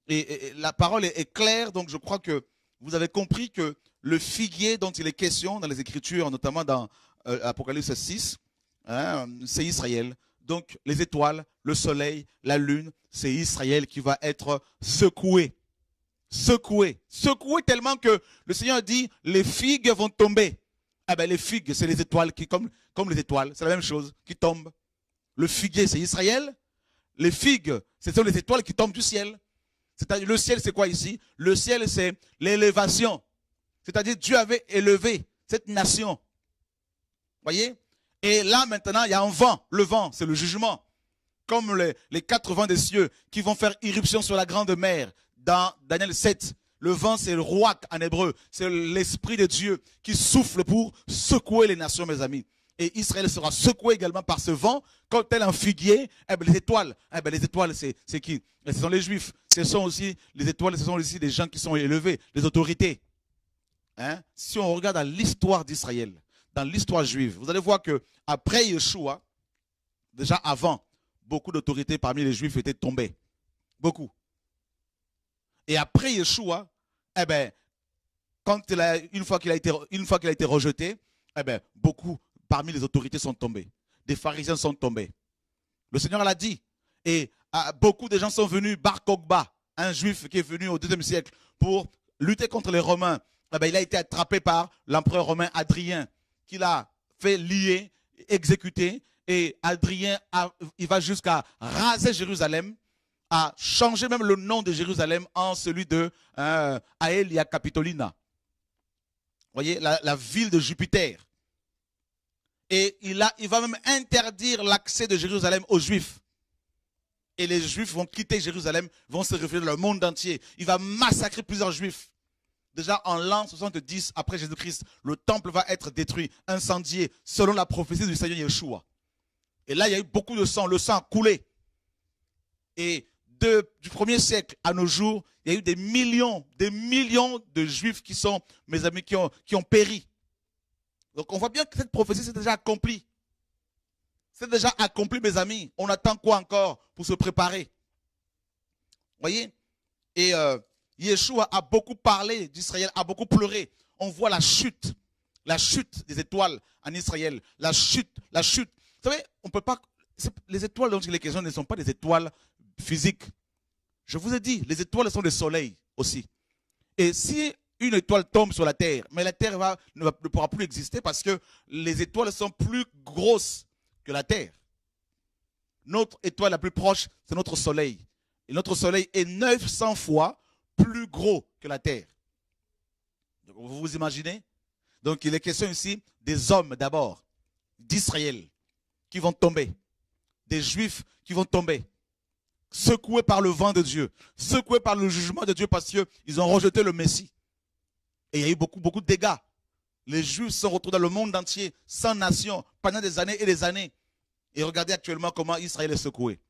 et la parole est claire, donc je crois que vous avez compris que le figuier dont il est question dans les Écritures, notamment dans Apocalypse 6, hein, c'est Israël. Donc, les étoiles, le soleil, la lune, c'est Israël qui va être secoué. Secoué. Secoué tellement que le Seigneur dit, les figues vont tomber. Ah ben, les figues, c'est les étoiles, comme les étoiles, c'est la même chose, qui tombent. Le figuier, c'est Israël. Les figues, ce sont les étoiles qui tombent du ciel. C'est-à-dire, le ciel, c'est quoi ici? Le ciel, c'est l'élévation. C'est-à-dire, Dieu avait élevé cette nation. Voyez? Et là, maintenant, il y a un vent. Le vent, c'est le jugement. Comme les 4 vents des cieux qui vont faire irruption sur la grande mer. Dans Daniel 7, le vent, c'est le roi en hébreu. C'est l'Esprit de Dieu qui souffle pour secouer les nations, mes amis. Et Israël sera secoué également par ce vent, comme tel un figuier. Eh bien, les étoiles, c'est qui? Ce sont les Juifs. Ce sont aussi les étoiles, ce sont aussi des gens qui sont élevés, les autorités. Hein? Si on regarde dans l'histoire d'Israël, dans l'histoire juive, vous allez voir que après Yeshua, déjà avant, beaucoup d'autorités parmi les Juifs étaient tombées. Beaucoup. Et après Yeshua, eh ben, une fois qu'il a été rejeté, eh ben, beaucoup parmi les autorités sont tombés. Des pharisiens sont tombés. Le Seigneur l'a dit. Et beaucoup de gens sont venus. Bar Kokhba, un juif qui est venu au IIe siècle pour lutter contre les Romains. Eh ben, il a été attrapé par l'empereur romain Adrien, qui l'a fait lier, exécuter. Et Adrien, il va jusqu'à raser Jérusalem, à changer même le nom de Jérusalem en celui de Aelia Capitolina. Vous voyez, la ville de Jupiter. Et il va même interdire l'accès de Jérusalem aux Juifs. Et les Juifs vont quitter Jérusalem, vont se réfugier dans le monde entier. Il va massacrer plusieurs Juifs. Déjà en l'an 70 après Jésus-Christ, le temple va être détruit, incendié, selon la prophétie du Seigneur Yeshua. Et là, il y a eu beaucoup de sang, le sang a coulé. Et du 1er siècle à nos jours, il y a eu des millions de Juifs qui sont, mes amis, qui ont péri. Donc on voit bien que cette prophétie s'est déjà accomplie. C'est déjà accompli, mes amis. On attend quoi encore pour se préparer? Vous voyez? Et Yeshua a beaucoup parlé d'Israël, a beaucoup pleuré. On voit la chute des étoiles en Israël. La chute. Vous savez, on peut pas. Les étoiles dont il est question ne sont pas des étoiles physiques. Je vous ai dit, les étoiles sont des soleils aussi. Et si une étoile tombe sur la terre, mais la terre ne pourra plus exister parce que les étoiles sont plus grosses que la terre. Notre étoile la plus proche, c'est notre soleil. Et notre soleil est 900 fois plus gros que la terre. Donc, vous vous imaginez? Donc il est question ici des hommes d'abord, d'Israël, qui vont tomber. Des Juifs qui vont tomber. Secoués par le vent de Dieu. Secoués par le jugement de Dieu parce qu'ils ont rejeté le Messie. Et il y a eu beaucoup de dégâts. Les Juifs sont retrouvés dans le monde entier, sans nation, pendant des années et des années. Et regardez actuellement comment Israël est secoué.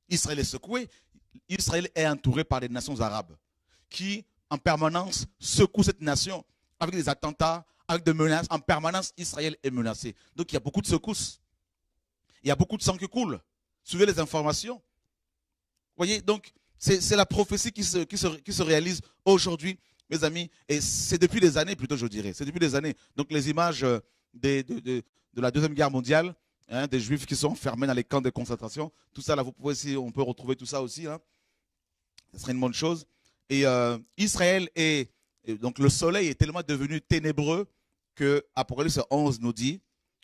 Israël est secoué. Israël est entouré par les nations arabes qui, en permanence, secouent cette nation avec des attentats, avec des menaces. En permanence, Israël est menacé. Donc il y a beaucoup de secousses. Il y a beaucoup de sang qui coule. Suivez les informations. Vous voyez, donc c'est la prophétie qui se réalise aujourd'hui, mes amis. Et c'est depuis des années, plutôt, je dirais. C'est depuis des années. Donc les images de la Deuxième Guerre mondiale, hein, des Juifs qui sont enfermés dans les camps de concentration. Tout ça, là, vous pouvez aussi, on peut retrouver tout ça aussi. Hein. Ce serait une bonne chose. Et Israël donc le soleil est tellement devenu ténébreux que Apocalypse 11 nous dit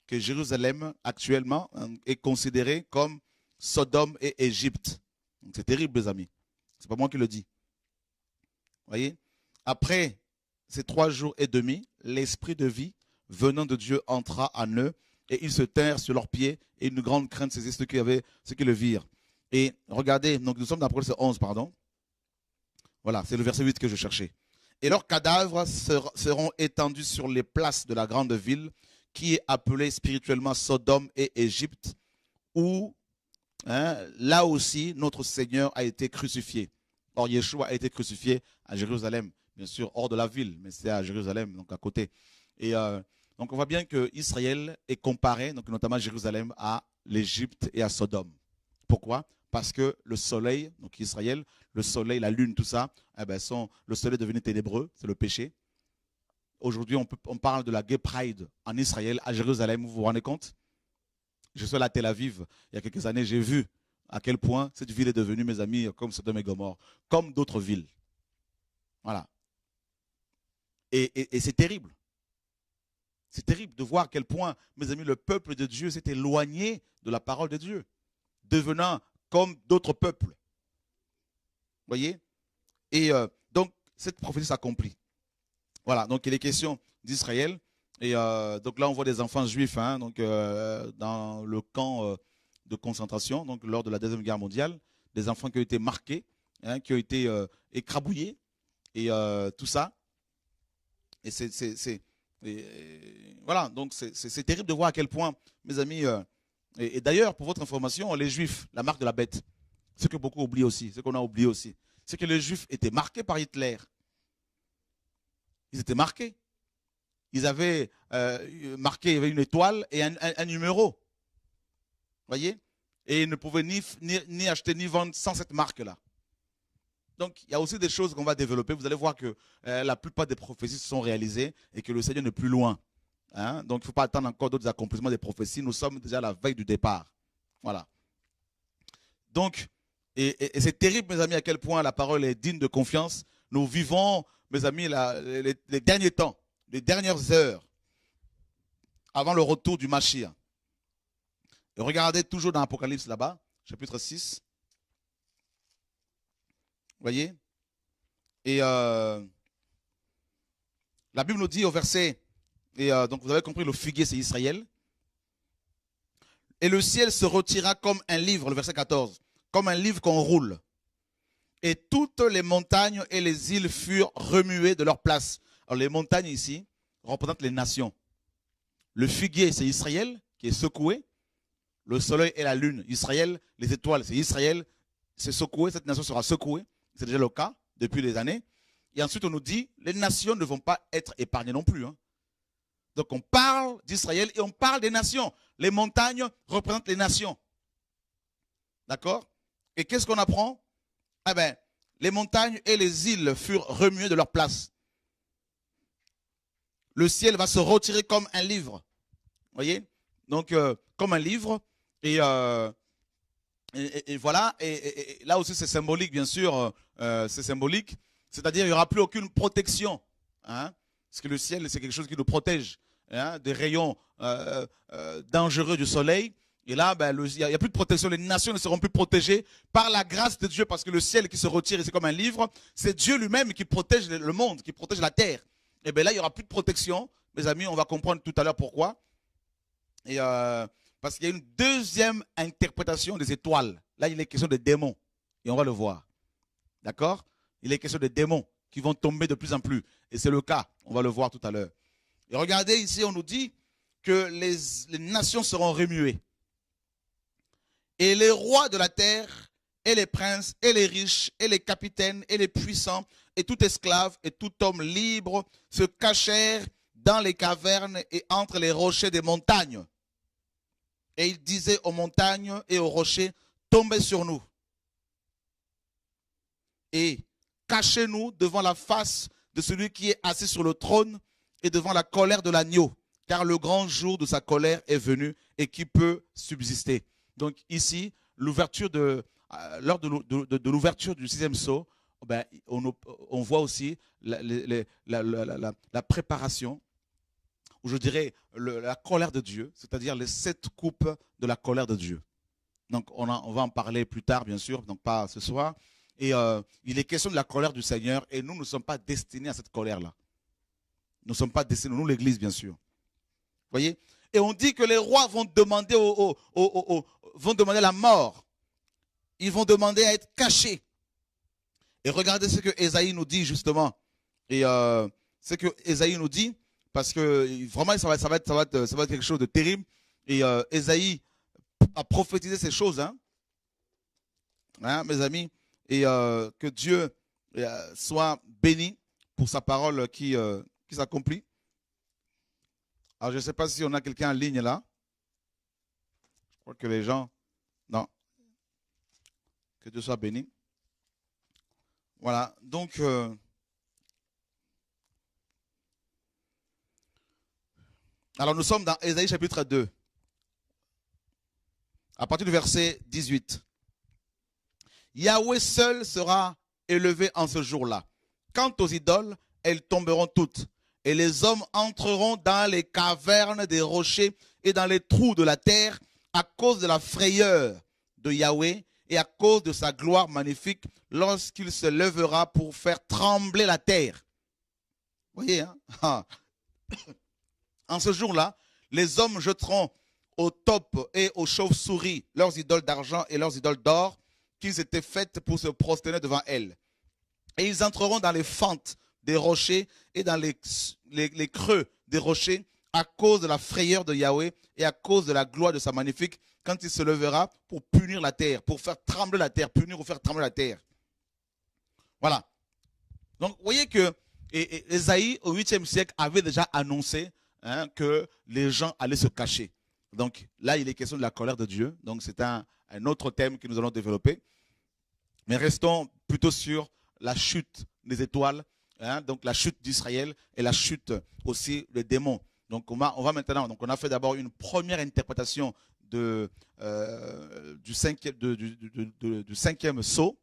que Jérusalem, actuellement, est considérée comme Sodome et Égypte. C'est terrible, les amis. Ce n'est pas moi qui le dis. Vous voyez? Après ces 3 jours et demi, l'esprit de vie venant de Dieu entra en eux et ils se tinrent sur leurs pieds et une grande crainte saisit ceux qui le virent. Et regardez, donc nous sommes dans Apocalypse 11, pardon. Voilà, c'est le verset 8 que je cherchais. Et leurs cadavres seront étendus sur les places de la grande ville qui est appelée spirituellement Sodome et Égypte, où hein, là aussi, notre Seigneur a été crucifié. Or, Yeshua a été crucifié à Jérusalem, bien sûr, hors de la ville, mais c'est à Jérusalem, donc à côté. Et donc, on voit bien que Israël est comparé, donc notamment Jérusalem, à l'Égypte et à Sodome. Pourquoi? Parce que le soleil, donc Israël, le soleil, la lune, tout ça, eh ben, le soleil est devenu ténébreux, c'est le péché. Aujourd'hui, on parle de la Gay Pride en Israël, à Jérusalem, vous vous rendez compte? Je suis allé à Tel Aviv, il y a quelques années, j'ai vu à quel point cette ville est devenue, mes amis, comme Sodome et Gomorrhe, comme d'autres villes. Voilà. Et c'est terrible. C'est terrible de voir à quel point, mes amis, le peuple de Dieu s'est éloigné de la parole de Dieu, devenant comme d'autres peuples. Vous voyez? Et donc, cette prophétie s'accomplit. Voilà, donc il est question d'Israël. Et donc là, on voit des enfants juifs hein, donc, dans le camp de concentration, donc lors de la Deuxième Guerre mondiale, des enfants qui ont été marqués, hein, qui ont été écrabouillés, et tout ça. Et voilà, donc c'est terrible de voir à quel point, mes amis, et d'ailleurs, pour votre information, les Juifs, la marque de la bête, ce que beaucoup oublient aussi, ce qu'on a oublié aussi, c'est que les Juifs étaient marqués par Hitler. Ils étaient marqués. Ils avaient marqué, il y avait une étoile et un numéro. Voyez? Et ils ne pouvaient ni acheter ni vendre sans cette marque-là. Donc, il y a aussi des choses qu'on va développer. Vous allez voir que la plupart des prophéties se sont réalisées et que le Seigneur n'est plus loin. Hein? Donc, il ne faut pas attendre encore d'autres accomplissements des prophéties. Nous sommes déjà à la veille du départ. Voilà. Donc, et c'est terrible, mes amis, à quel point la parole est digne de confiance. Nous vivons, mes amis, les derniers temps, les dernières heures, avant le retour du Mashiach. Et regardez toujours dans l'Apocalypse là-bas, chapitre 6. Vous voyez? Et la Bible nous dit au verset, et donc vous avez compris, le figuier c'est Israël. Et le ciel se retira comme un livre, le verset 14, comme un livre qu'on roule. Et toutes les montagnes et les îles furent remuées de leur place. Alors les montagnes ici représentent les nations. Le figuier c'est Israël qui est secoué. Le soleil et la lune, Israël, les étoiles c'est Israël, c'est secoué, cette nation sera secouée. C'est déjà le cas depuis des années. Et ensuite, on nous dit, les nations ne vont pas être épargnées non plus. Hein. Donc, on parle d'Israël et on parle des nations. Les montagnes représentent les nations. D'accord? Et qu'est-ce qu'on apprend? Eh bien, les montagnes et les îles furent remuées de leur place. Le ciel va se retirer comme un livre. Vous voyez? Donc, comme un livre. Et voilà, et là aussi c'est symbolique, bien sûr, c'est symbolique. C'est-à-dire, il n'y aura plus aucune protection. Hein, parce que le ciel, c'est quelque chose qui nous protège hein, des rayons dangereux du soleil. Et là, ben, il n'y a plus de protection. Les nations ne seront plus protégées par la grâce de Dieu, parce que le ciel qui se retire, c'est comme un livre. C'est Dieu lui-même qui protège le monde, qui protège la terre. Et bien là, il n'y aura plus de protection. Mes amis, on va comprendre tout à l'heure pourquoi. Et parce qu'il y a une deuxième interprétation des étoiles. Là, il est question de démons. Et on va le voir. D'accord? Il est question de démons qui vont tomber de plus en plus. Et c'est le cas. On va le voir tout à l'heure. Et regardez ici, on nous dit que les nations seront remuées. Et les rois de la terre, et les princes, et les riches, et les capitaines, et les puissants, et tout esclave, et tout homme libre se cachèrent dans les cavernes et entre les rochers des montagnes. Et il disait aux montagnes et aux rochers, tombez sur nous. Et cachez-nous devant la face de celui qui est assis sur le trône et devant la colère de l'agneau. Car le grand jour de sa colère est venu et qui peut subsister. Donc ici, l'ouverture lors de l'ouverture du 6e sceau, ben, on voit aussi la préparation, ou je dirais la colère de Dieu, c'est-à-dire les 7 coupes de la colère de Dieu. Donc on va en parler plus tard, bien sûr, donc pas ce soir. Et il est question de la colère du Seigneur, et nous ne sommes pas destinés à cette colère-là. Nous ne sommes pas destinés, nous l'Église, bien sûr. Vous voyez? Et on dit que les rois vont demander, vont demander la mort. Ils vont demander à être cachés. Et regardez ce que Ésaïe nous dit, justement. Et ce que Ésaïe nous dit, parce que vraiment, ça va être quelque chose de terrible. Et Ésaïe a prophétisé ces choses. Hein. hein, mes amis, et que Dieu soit béni pour sa parole qui s'accomplit. Alors, je ne sais pas si on a quelqu'un en ligne là. Je crois que les gens... Non. Que Dieu soit béni. Voilà. Donc, alors nous sommes dans Ésaïe chapitre 2. À partir du verset 18. Yahweh seul sera élevé en ce jour-là. Quant aux idoles, elles tomberont toutes. Et les hommes entreront dans les cavernes des rochers et dans les trous de la terre à cause de la frayeur de Yahweh et à cause de sa gloire magnifique lorsqu'il se lèvera pour faire trembler la terre. Vous voyez, hein? En ce jour-là, les hommes jetteront aux taupes et aux chauves-souris leurs idoles d'argent et leurs idoles d'or qu'ils s'étaient faites pour se prosterner devant elles. Et ils entreront dans les fentes des rochers et dans les creux des rochers à cause de la frayeur de Yahweh et à cause de la gloire de sa magnifique quand il se lèvera pour punir la terre, pour faire trembler la terre, punir ou faire trembler la terre. Voilà. Donc, vous voyez que Ésaïe, au 8e siècle, avait déjà annoncé que les gens allaient se cacher. Donc, là, il est question de la colère de Dieu. Donc, c'est un autre thème que nous allons développer. Mais restons plutôt sur la chute des étoiles, donc la chute d'Israël et la chute aussi des démons. Donc, on va maintenant, donc on a fait d'abord une première interprétation du cinquième sceau,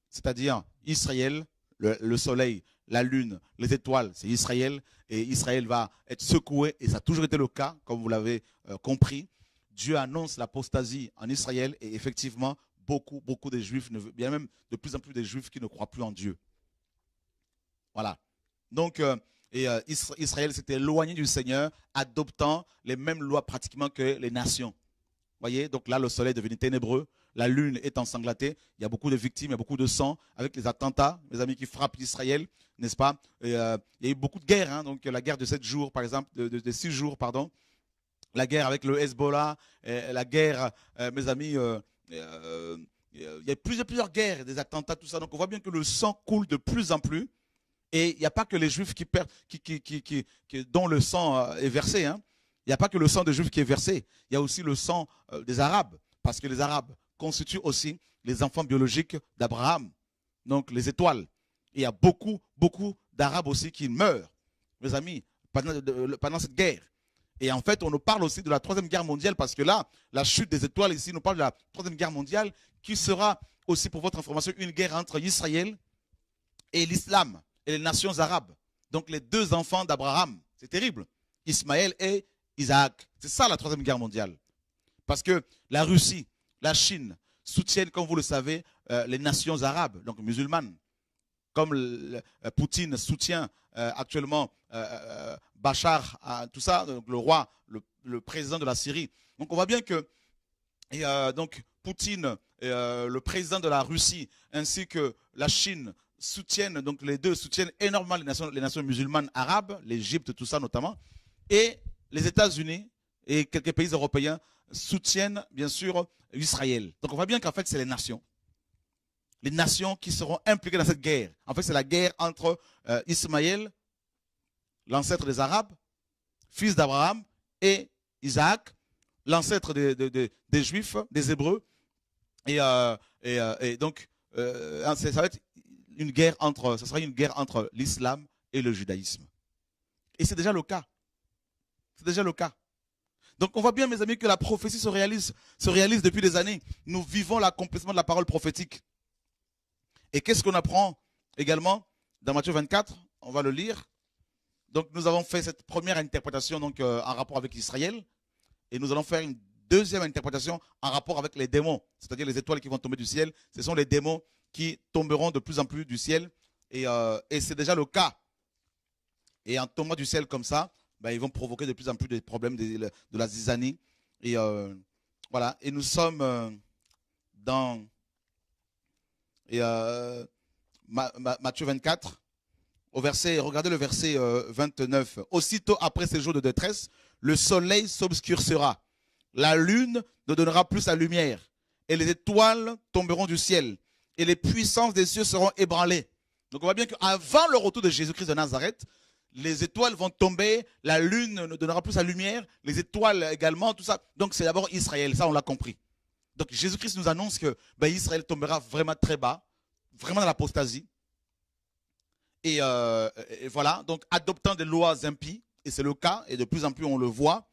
c'est-à-dire Israël, le soleil, la lune, les étoiles, c'est Israël, et Israël va être secoué, et ça a toujours été le cas, comme vous l'avez compris. Dieu annonce l'apostasie en Israël, et effectivement, beaucoup de Juifs, bien même de plus en plus de Juifs qui ne croient plus en Dieu. Voilà. Donc, Israël s'est éloigné du Seigneur, adoptant les mêmes lois pratiquement que les nations. Voyez, donc là, le soleil est devenu ténébreux, la lune est ensanglantée, il y a beaucoup de victimes, il y a beaucoup de sang, avec les attentats, mes amis, qui frappent Israël, n'est-ce pas? Il y a eu beaucoup de guerres, donc la guerre de 7 jours, par exemple, de 6 jours, pardon, la guerre avec le Hezbollah, la guerre, mes amis, il y a plusieurs guerres, des attentats, tout ça, donc on voit bien que le sang coule de plus en plus, et il n'y a pas que les Juifs qui perdent, dont le sang est versé, hein. Il n'y a pas que le sang des Juifs qui est versé, il y a aussi le sang des Arabes, parce que les Arabes constituent aussi les enfants biologiques d'Abraham, donc les étoiles. Et il y a beaucoup d'Arabes aussi qui meurent, mes amis, pendant cette guerre. Et en fait, on nous parle aussi de la Troisième Guerre mondiale, parce que là, la chute des étoiles ici nous parle de la Troisième Guerre mondiale, qui sera aussi, pour votre information, une guerre entre Israël et l'islam, et les nations arabes. Donc les deux enfants d'Abraham, c'est terrible, Ismaël et Isaac. C'est ça la Troisième Guerre mondiale. Parce que la Russie, la Chine soutiennent, comme vous le savez, les nations arabes, donc musulmanes. Comme Poutine soutient actuellement Bachar, tout ça, donc le roi, le président de la Syrie. Donc on voit bien que donc Poutine, le président de la Russie, ainsi que la Chine soutiennent, donc les deux soutiennent énormément les nations musulmanes arabes, l'Égypte, tout ça notamment, et les États-Unis et quelques pays européens soutiennent bien sûr Israël. Donc on voit bien qu'en fait c'est les nations qui seront impliquées dans cette guerre. En fait c'est la guerre entre Ismaël, l'ancêtre des Arabes, fils d'Abraham, et Isaac, l'ancêtre des Juifs, des Hébreux. Et donc ça va être une guerre ça sera une guerre entre l'islam et le judaïsme. Et c'est déjà le cas. C'est déjà le cas. Donc on voit bien, mes amis, que la prophétie se réalise depuis des années. Nous vivons l'accomplissement de la parole prophétique. Et qu'est-ce qu'on apprend également dans Matthieu 24? On va le lire. Donc nous avons fait cette première interprétation donc, en rapport avec Israël. Et nous allons faire une deuxième interprétation en rapport avec les démons. C'est-à-dire les étoiles qui vont tomber du ciel. Ce sont les démons qui tomberont de plus en plus du ciel. Et c'est déjà le cas. Et en tombant du ciel comme ça, ils vont provoquer de plus en plus de problèmes de la zizanie. Et voilà. Et nous sommes dans Matthieu 24, regardez le verset 29. Aussitôt après ces jours de détresse, le soleil s'obscurcira, la lune ne donnera plus sa lumière, et les étoiles tomberont du ciel, et les puissances des cieux seront ébranlées. Donc on voit bien qu'avant le retour de Jésus-Christ de Nazareth, les étoiles vont tomber, la lune ne donnera plus sa lumière, les étoiles également, tout ça. Donc c'est d'abord Israël, ça on l'a compris. Donc Jésus-Christ nous annonce que Israël tombera vraiment très bas, vraiment dans l'apostasie. Et voilà, donc adoptant des lois impies, et c'est le cas, et de plus en plus on le voit.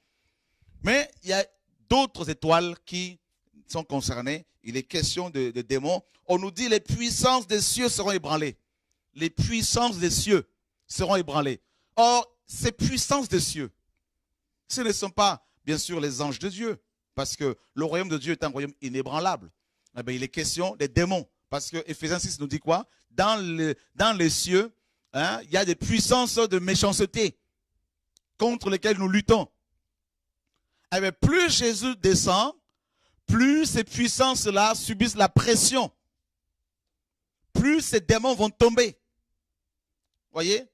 Mais il y a d'autres étoiles qui sont concernées. Il est question de démons. On nous dit les puissances des cieux seront ébranlées. Les puissances des cieux seront ébranlées. Or, ces puissances des cieux, ce ne sont pas, bien sûr, les anges de Dieu, parce que le royaume de Dieu est un royaume inébranlable. Eh bien, il est question des démons, parce que Éphésiens 6 nous dit quoi? Dans les cieux, hein, il y a des puissances de méchanceté contre lesquelles nous luttons. Eh bien, plus Jésus descend, plus ces puissances-là subissent la pression, plus ces démons vont tomber. Voyez?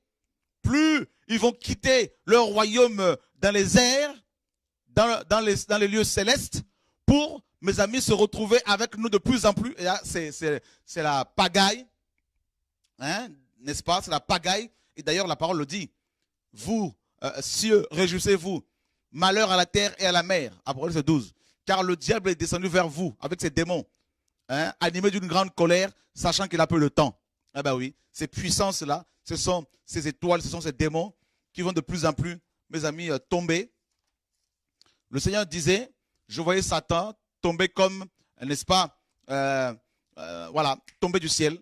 Plus ils vont quitter leur royaume dans les airs, dans les lieux célestes, pour, mes amis, se retrouver avec nous de plus en plus. Et là, c'est la pagaille, hein, n'est-ce pas? C'est la pagaille. Et d'ailleurs, la parole le dit. Vous, cieux, réjouissez-vous. Malheur à la terre et à la mer. Apocalypse 12. Car le diable est descendu vers vous avec ses démons, hein, animé d'une grande colère, sachant qu'il a peu de temps. Ah ben oui, ces puissances-là, ce sont ces étoiles, ce sont ces démons qui vont de plus en plus, mes amis, tomber. Le Seigneur disait, je voyais Satan tomber comme, n'est-ce pas, voilà, tomber du ciel.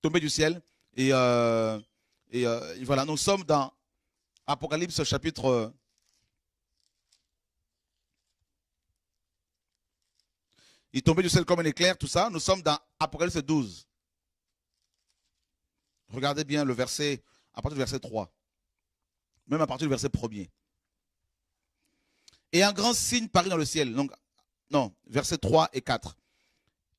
Tomber du ciel. Et voilà, nous sommes dans Apocalypse chapitre... il tombait du ciel comme un éclair, tout ça. Nous sommes dans Apocalypse 12. Regardez bien le verset, à partir du verset 3. Même à partir du verset 1er. Et un grand signe parut dans le ciel. Donc, non, versets 3 et 4.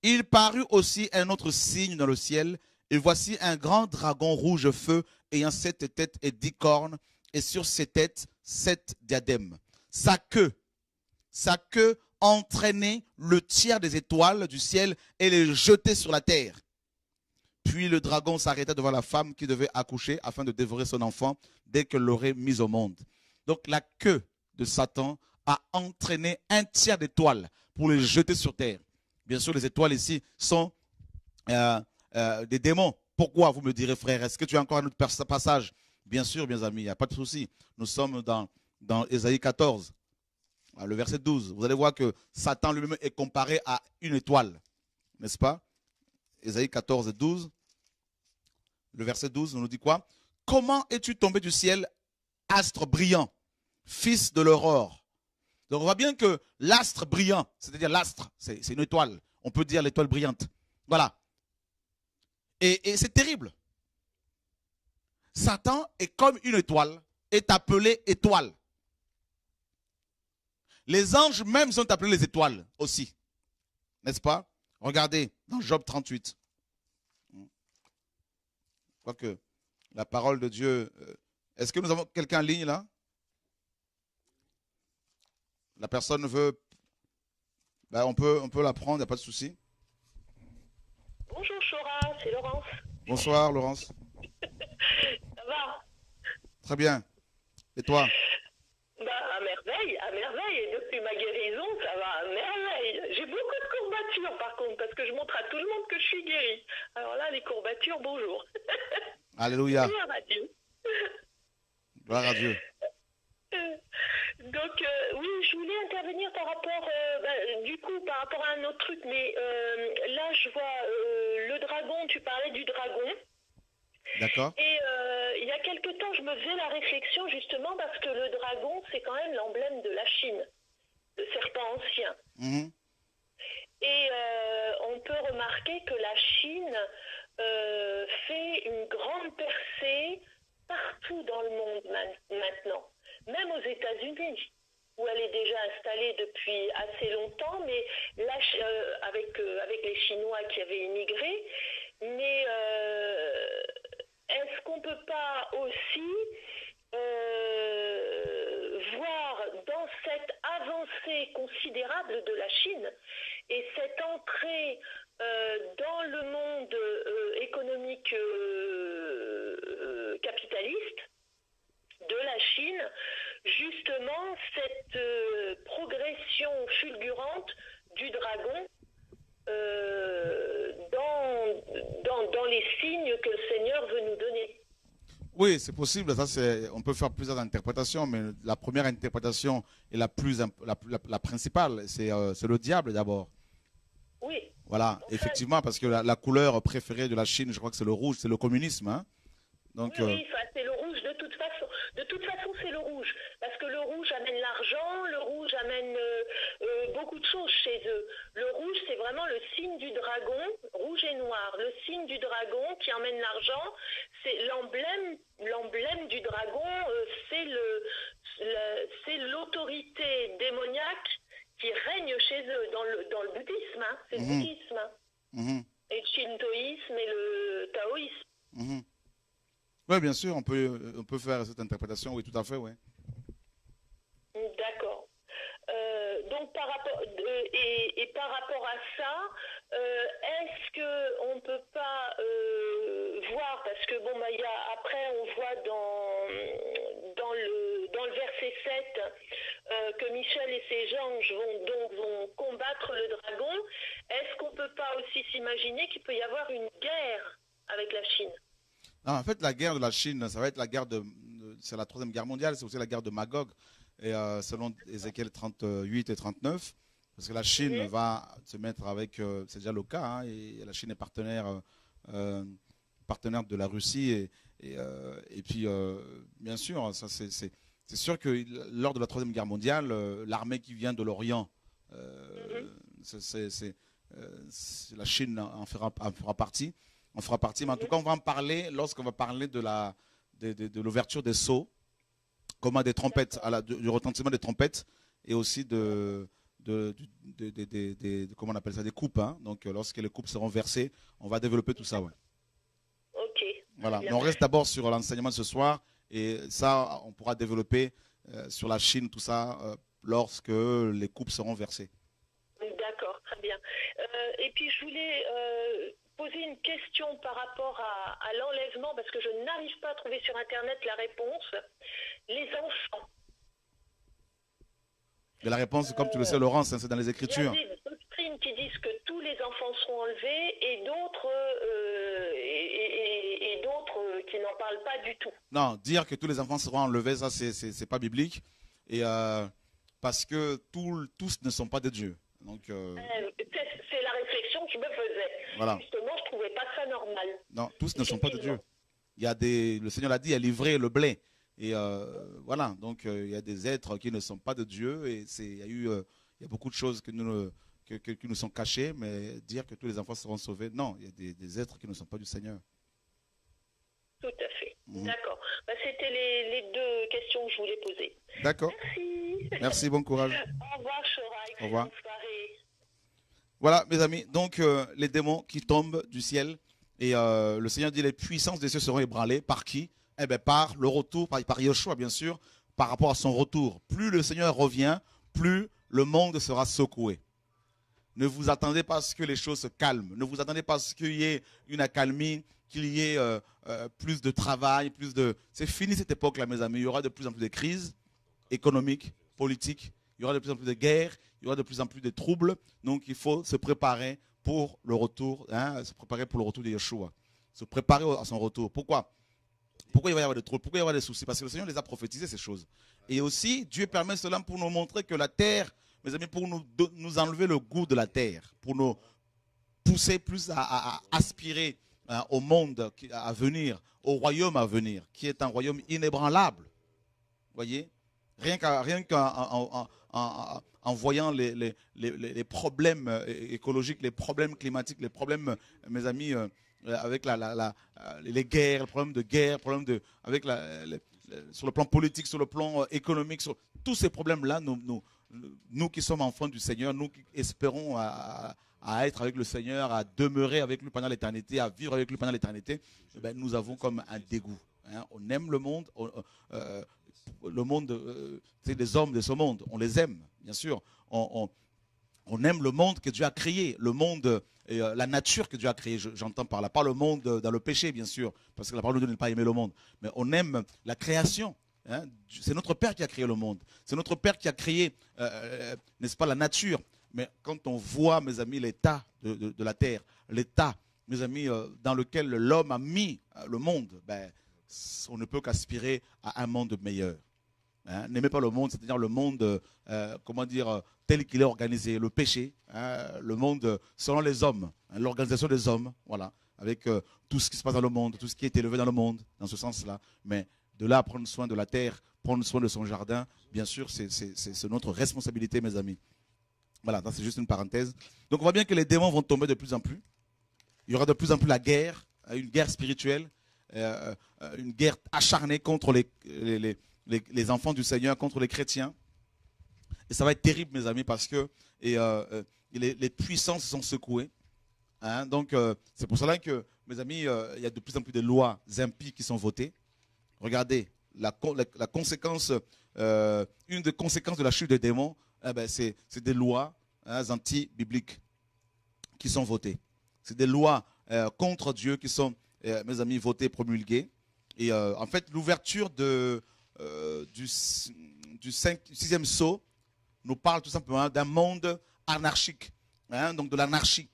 Il parut aussi un autre signe dans le ciel. Et voici un grand dragon rouge feu ayant 7 têtes et 10 cornes. Et sur ses têtes, 7 diadèmes. Sa queue entraînait le tiers des étoiles du ciel et les jetait sur la terre. Puis le dragon s'arrêta devant la femme qui devait accoucher afin de dévorer son enfant dès qu'elle l'aurait mis au monde. Donc la queue de Satan a entraîné un tiers d'étoiles pour les jeter sur terre. Bien sûr, les étoiles ici sont des démons. Pourquoi, vous me direz, frère? Est-ce que tu as encore un autre passage? Bien sûr, mes amis, il n'y a pas de souci. Nous sommes dans Ésaïe 14, le verset 12. Vous allez voir que Satan lui-même est comparé à une étoile, n'est-ce pas? Ésaïe 14, 12. Le verset 12 nous dit quoi? Comment es-tu tombé du ciel, astre brillant, fils de l'aurore? Donc on voit bien que l'astre brillant, c'est-à-dire l'astre, c'est une étoile. On peut dire l'étoile brillante. Voilà. Et c'est terrible. Satan est comme une étoile, est appelé étoile. Les anges même sont appelés les étoiles aussi. N'est-ce pas? Regardez dans Job 38. Je crois que la parole de Dieu... Est-ce que nous avons quelqu'un en ligne là? La personne veut... Ben, on peut la prendre, il n'y a pas de souci. Bonjour Chora, c'est Laurence. Bonsoir Laurence. Ça va? Très bien. Et toi? À merveille, à merveille. Et depuis ma guérison, ça va à merveille. J'ai beaucoup de courbatures par contre, parce que je montre à tout le monde que je suis guérie. Alors là, les courbatures, bonjour. Alléluia. Gloire à Dieu. Gloire à Dieu. Donc, oui, je voulais intervenir par rapport, par rapport à un autre truc, mais là, je vois le dragon, tu parlais du dragon. D'accord. Et il y a quelque temps, je me faisais la réflexion justement parce que le dragon, c'est quand même l'emblème de la Chine, le serpent ancien. Mm-hmm. Et on peut remarquer que la Chine fait une grande percée partout dans le monde maintenant, même aux États-Unis, où elle est déjà installée depuis assez longtemps, mais là, avec les Chinois qui avaient immigré. Mais est-ce qu'on ne peut pas aussi voir dans cette avancée considérable de la Chine Et cette entrée dans le monde économique capitaliste de la Chine, justement cette progression fulgurante du dragon dans les signes que le Seigneur veut nous donner. Oui, c'est possible. Ça, on peut faire plusieurs interprétations, mais la première interprétation et la principale, c'est le diable d'abord. Oui. Voilà, effectivement, parce que la couleur préférée de la Chine, je crois que c'est le rouge, c'est le communisme. Hein. Donc, oui, c'est le rouge de toute façon. De toute façon, c'est le rouge. Parce que le rouge amène l'argent, le rouge amène beaucoup de choses chez eux. Le rouge, c'est vraiment le signe du dragon, rouge et noir. Le signe du dragon qui emmène l'argent, c'est l'emblème du dragon, c'est l'autorité démoniaque qui règne chez eux dans le bouddhisme. Hein. C'est le bouddhisme. Hein. Et le shintoïsme et le taoïsme. Oui, bien sûr, on peut faire cette interprétation, oui, tout à fait, oui. D'accord. Donc par rapport par rapport à ça, est-ce que on peut pas voir, parce que bon bah après on voit dans le verset 7 que Michel et ses anges vont combattre le dragon. Est-ce qu'on peut pas aussi s'imaginer qu'il peut y avoir une guerre avec la Chine? Non, en fait, la guerre de la Chine, ça va être la guerre c'est la troisième guerre mondiale, c'est aussi la guerre de Magog, et selon Ézéchiel 38 et 39, parce que la Chine va se mettre avec, c'est déjà le cas, hein, et la Chine est partenaire de la Russie, et puis, bien sûr, ça c'est sûr que lors de la troisième guerre mondiale, l'armée qui vient de l'Orient, la Chine en fera partie. On fera partie, mais en tout cas, on va en parler lorsqu'on va parler de l'ouverture des sceaux, comment des trompettes, du retentissement des trompettes, et aussi comment on appelle ça, des coupes. Hein. Donc, lorsque les coupes seront versées, on va développer tout ça. Ouais. Ok. Voilà. Mais on reste d'abord sur l'enseignement de ce soir, et ça, on pourra développer sur la Chine, tout ça, lorsque les coupes seront versées. D'accord, très bien. Et puis, je voulais poser une question par rapport à l'enlèvement, parce que je n'arrive pas à trouver sur Internet la réponse. Les enfants. Et la réponse, comme tu le sais, Laurence, c'est dans les Écritures. Il y a des doctrines qui disent que tous les enfants seront enlevés et d'autres qui n'en parlent pas du tout. Non, dire que tous les enfants seront enlevés, ça, c'est pas biblique. Et parce que tous ne sont pas de Dieu. Donc, c'est la réflexion que je me faisais. Voilà. Justement, je ne trouvais pas ça normal. Non, tous ne sont pas de Dieu. Le Seigneur l'a dit, il a livré le blé. Et voilà, donc il y a des êtres qui ne sont pas de Dieu. Et il y a beaucoup de choses qui nous sont cachées. Mais dire que tous les enfants seront sauvés, non, il y a des êtres qui ne sont pas du Seigneur. Tout à fait. D'accord. Bah, c'était les deux questions que je voulais poser. D'accord. Merci. Merci, bon courage. Au revoir, Shoraï. Au revoir. Bonne soirée. Voilà, mes amis, donc les démons qui tombent du ciel. Et le Seigneur dit, les puissances des cieux seront ébranlées. Par qui? Eh bien, par le retour, par Yeshua, bien sûr, par rapport à son retour. Plus le Seigneur revient, plus le monde sera secoué. Ne vous attendez pas à ce que les choses se calment. Ne vous attendez pas à ce qu'il y ait une accalmie, qu'il y ait plus de travail, C'est fini cette époque-là, mes amis. Il y aura de plus en plus de crises économiques, politiques. Il y aura de plus en plus de guerres. Il y aura de plus en plus de troubles. Donc, il faut se préparer pour le retour, se préparer pour le retour de Yeshua. Se préparer à son retour. Pourquoi il va y avoir des troubles? Pourquoi il va y avoir des soucis? Parce que le Seigneur les a prophétisés, ces choses. Et aussi, Dieu permet cela pour nous montrer que la terre, mes amis, pour nous enlever le goût de la terre, pour nous pousser plus à aspirer au monde à venir, au royaume à venir, qui est un royaume inébranlable. Vous voyez? Rien qu'en voyant les problèmes écologiques, les problèmes climatiques, les problèmes, mes amis, avec les guerres, les problèmes de guerre, sur le plan politique, sur le plan économique, sur tous ces problèmes-là, nous qui sommes enfants du Seigneur, nous qui espérons à être avec le Seigneur, à demeurer avec lui pendant l'éternité, à vivre avec lui pendant l'éternité, eh bien, nous avons comme un dégoût. Hein. On aime le monde, c'est des hommes de ce monde, on les aime, bien sûr. On On aime le monde que Dieu a créé, le monde et la nature que Dieu a créée. J'entends par là, pas le monde dans le péché, bien sûr, parce que la parole de Dieu n'est pas aimer le monde. Mais on aime la création. Hein. C'est notre Père qui a créé le monde. C'est notre Père qui a créé, n'est-ce pas, la nature. Mais quand on voit, mes amis, l'état de la terre, l'état, mes amis, dans lequel l'homme a mis le monde, ben, on ne peut qu'aspirer à un monde meilleur. Hein, n'aimez pas le monde, c'est-à-dire le monde, comment dire, tel qu'il est organisé, le péché, hein, le monde selon les hommes, hein, l'organisation des hommes, voilà, avec tout ce qui se passe dans le monde, tout ce qui est élevé dans le monde, dans ce sens-là. Mais de là à prendre soin de la terre, prendre soin de son jardin, bien sûr, c'est notre responsabilité, mes amis. Voilà, c'est juste une parenthèse. Donc on voit bien que les démons vont tomber de plus en plus. Il y aura de plus en plus la guerre, une guerre spirituelle, une guerre acharnée contre les enfants du Seigneur, contre les chrétiens. Et ça va être terrible, mes amis, parce que les puissances sont secouées. Hein, donc, c'est pour cela que, mes amis, il y a de plus en plus de lois impies qui sont votées. Regardez, la conséquence, une des conséquences de la chute des démons, c'est des lois anti-bibliques qui sont votées. C'est des lois contre Dieu qui sont, mes amis, votées, promulguées. Et en fait, l'ouverture du sixième sceau nous parle tout simplement d'un monde anarchique, hein, donc de l'anarchie.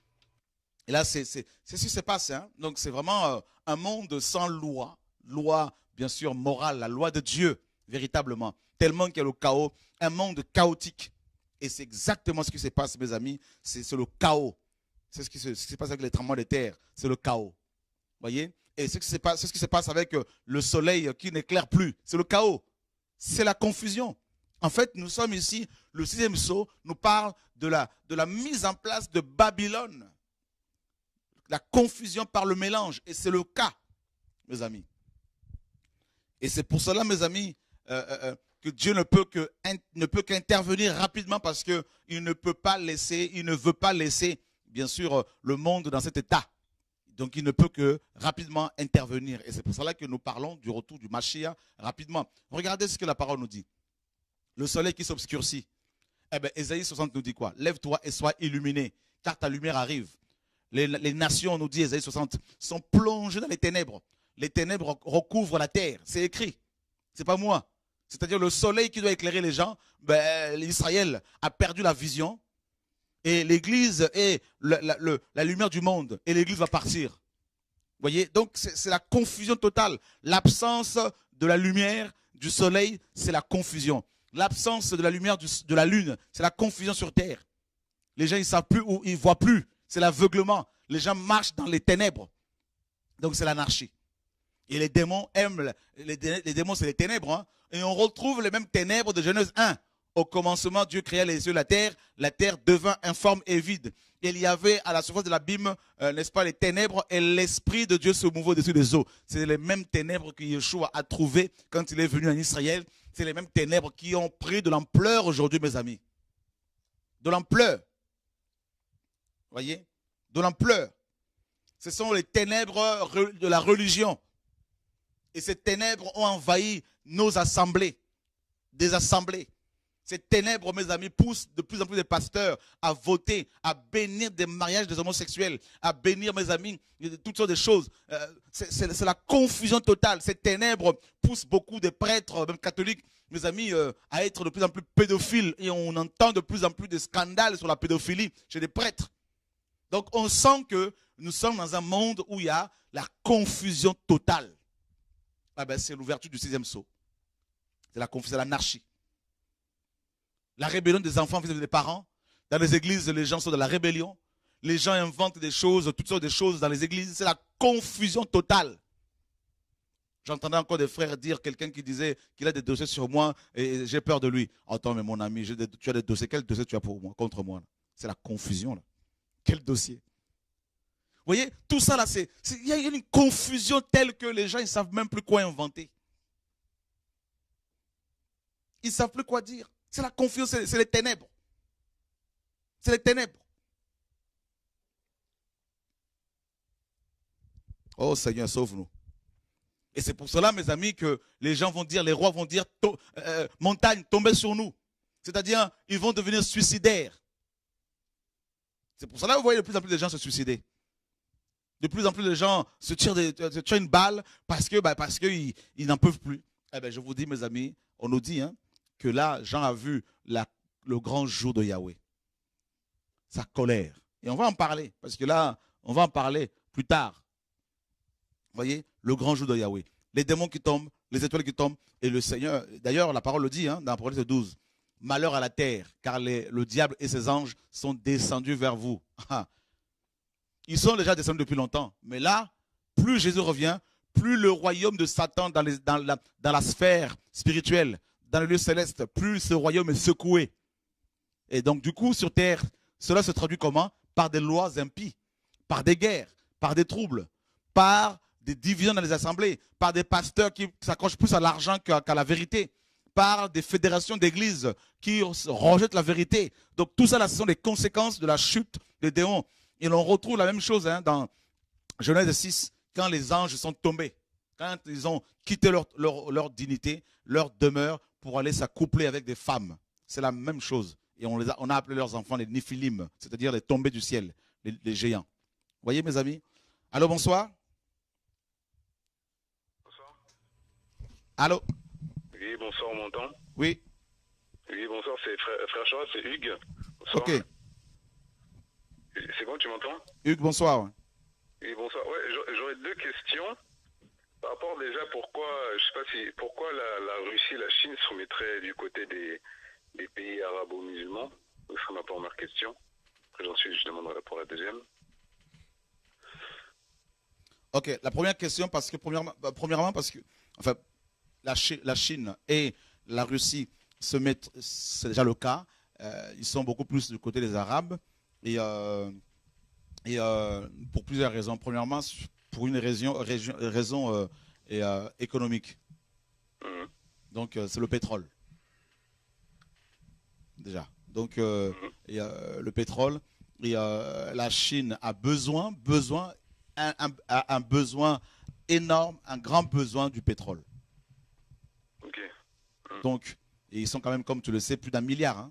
Et là, c'est ce qui se passe. Hein. Donc, c'est vraiment un monde sans loi. Loi, bien sûr, morale, la loi de Dieu, véritablement. Tellement qu'il y a le chaos, un monde chaotique. Et c'est exactement ce qui se passe, mes amis. C'est le chaos. C'est ce qui se passe avec les tremblements de terre. C'est le chaos. Vous voyez? Et c'est ce qui se passe avec le soleil qui n'éclaire plus. C'est le chaos. C'est la confusion. En fait, nous sommes ici, le sixième sceau nous parle de la mise en place de Babylone. La confusion par le mélange. Et c'est le cas, mes amis. Et c'est pour cela, mes amis, que Dieu ne peut qu'intervenir rapidement parce qu'il ne peut pas laisser, il ne veut pas laisser, bien sûr, le monde dans cet état. Donc, il ne peut que rapidement intervenir. Et c'est pour cela que nous parlons du retour du Mashiach rapidement. Regardez ce que la parole nous dit. Le soleil qui s'obscurcit. Eh bien, Ésaïe 60 nous dit quoi? Lève-toi et sois illuminé, car ta lumière arrive. Les nations, nous dit Ésaïe 60, sont plongées dans les ténèbres. Les ténèbres recouvrent la terre. C'est écrit. Ce n'est pas moi. C'est-à-dire le soleil qui doit éclairer les gens. Ben, Israël a perdu la vision. Et l'Église est la lumière du monde. Et l'Église va partir. Vous voyez? Donc, c'est la confusion totale. L'absence de la lumière du soleil, c'est la confusion. L'absence de la lumière de la lune, c'est la confusion sur terre. Les gens, ils ne savent plus où, ils ne voient plus. C'est l'aveuglement. Les gens marchent dans les ténèbres. Donc, c'est l'anarchie. Et les démons aiment, les démons, c'est les ténèbres. Hein? Et on retrouve les mêmes ténèbres de Genèse 1. Au commencement, Dieu créa les cieux et la terre devint informe et vide. Et il y avait à la surface de l'abîme, n'est-ce pas, les ténèbres et l'esprit de Dieu se mouvait au-dessus des eaux. C'est les mêmes ténèbres que Yeshua a trouvées quand il est venu en Israël. C'est les mêmes ténèbres qui ont pris de l'ampleur aujourd'hui, mes amis. De l'ampleur. Voyez? De l'ampleur. Ce sont les ténèbres de la religion. Et ces ténèbres ont envahi nos assemblées, des assemblées. Ces ténèbres, mes amis, poussent de plus en plus de pasteurs à voter, à bénir des mariages des homosexuels, à bénir, mes amis, toutes sortes de choses. C'est la confusion totale. Ces ténèbres poussent beaucoup de prêtres, même catholiques, mes amis, à être de plus en plus pédophiles. Et on entend de plus en plus de scandales sur la pédophilie chez les prêtres. Donc, on sent que nous sommes dans un monde où il y a la confusion totale. Ah ben, c'est l'ouverture du sixième sceau. C'est la confusion, c'est l'anarchie. La rébellion des enfants vis-à-vis des parents. Dans les églises, les gens sont dans la rébellion. Les gens inventent des choses, toutes sortes de choses dans les églises. C'est la confusion totale. J'entendais encore des frères dire, quelqu'un qui disait qu'il a des dossiers sur moi et j'ai peur de lui. Attends, mais mon ami, tu as des dossiers. Quel dossier tu as pour moi, contre moi? C'est la confusion. Là. Quel dossier? Vous voyez, tout ça là, il y a une confusion telle que les gens, ils ne savent même plus quoi inventer. Ils ne savent plus quoi dire. C'est la confusion, c'est les ténèbres. C'est les ténèbres. Oh Seigneur, sauve-nous. Et c'est pour cela, mes amis, que les gens vont dire, les rois vont dire, montagne, tombez sur nous. C'est-à-dire, ils vont devenir suicidaires. C'est pour cela que vous voyez de plus en plus de gens se suicider. De plus en plus de gens se tirent une balle parce que ils n'en peuvent plus. Eh bien, je vous dis, mes amis, on nous dit que là, Jean a vu le grand jour de Yahweh. Sa colère. Et on va en parler, parce que là, on va en parler plus tard. Vous voyez, le grand jour de Yahweh. Les démons qui tombent, les étoiles qui tombent, et le Seigneur, d'ailleurs, la parole le dit, dans Apocalypse 12, malheur à la terre, car le diable et ses anges sont descendus vers vous. Ils sont déjà descendus depuis longtemps, mais là, plus Jésus revient, plus le royaume de Satan dans la sphère spirituelle, dans le lieu céleste, plus ce royaume est secoué. Et donc, du coup, sur terre, cela se traduit comment? Par des lois impies, par des guerres, par des troubles, par des divisions dans les assemblées, par des pasteurs qui s'accrochent plus à l'argent qu'à la vérité, par des fédérations d'églises qui rejettent la vérité. Donc tout ça, là, ce sont les conséquences de la chute des démons. Et l'on retrouve la même chose dans Genèse 6, quand les anges sont tombés, quand ils ont quitté leur dignité, leur demeure, pour aller s'accoupler avec des femmes. C'est la même chose. Et on a appelé leurs enfants les Néphilim, c'est-à-dire les tombés du ciel, les géants. Vous voyez, mes amis? Allô, bonsoir. Bonsoir. Allô? Oui, bonsoir, on m'entend? Oui. Oui, bonsoir, c'est frère Charles, c'est Hugues. Bonsoir. Ok. C'est bon, tu m'entends? Hugues, bonsoir. Oui, bonsoir. Ouais, j'aurais deux questions. Par rapport déjà, pourquoi la Russie et la Chine se remettraient du côté des pays arabo-musulmans? Ce sera ma première question. Après, je demanderai pour la deuxième. Ok, la première question, parce que premièrement parce que enfin, la Chine et la Russie se mettent, c'est déjà le cas, ils sont beaucoup plus du côté des Arabes et pour plusieurs raisons. Premièrement, pour une raison économique. Donc c'est le pétrole. Déjà. Donc le pétrole et la Chine a un besoin énorme, un grand besoin du pétrole. Okay. Donc, et ils sont quand même, comme tu le sais, plus d'1 milliard.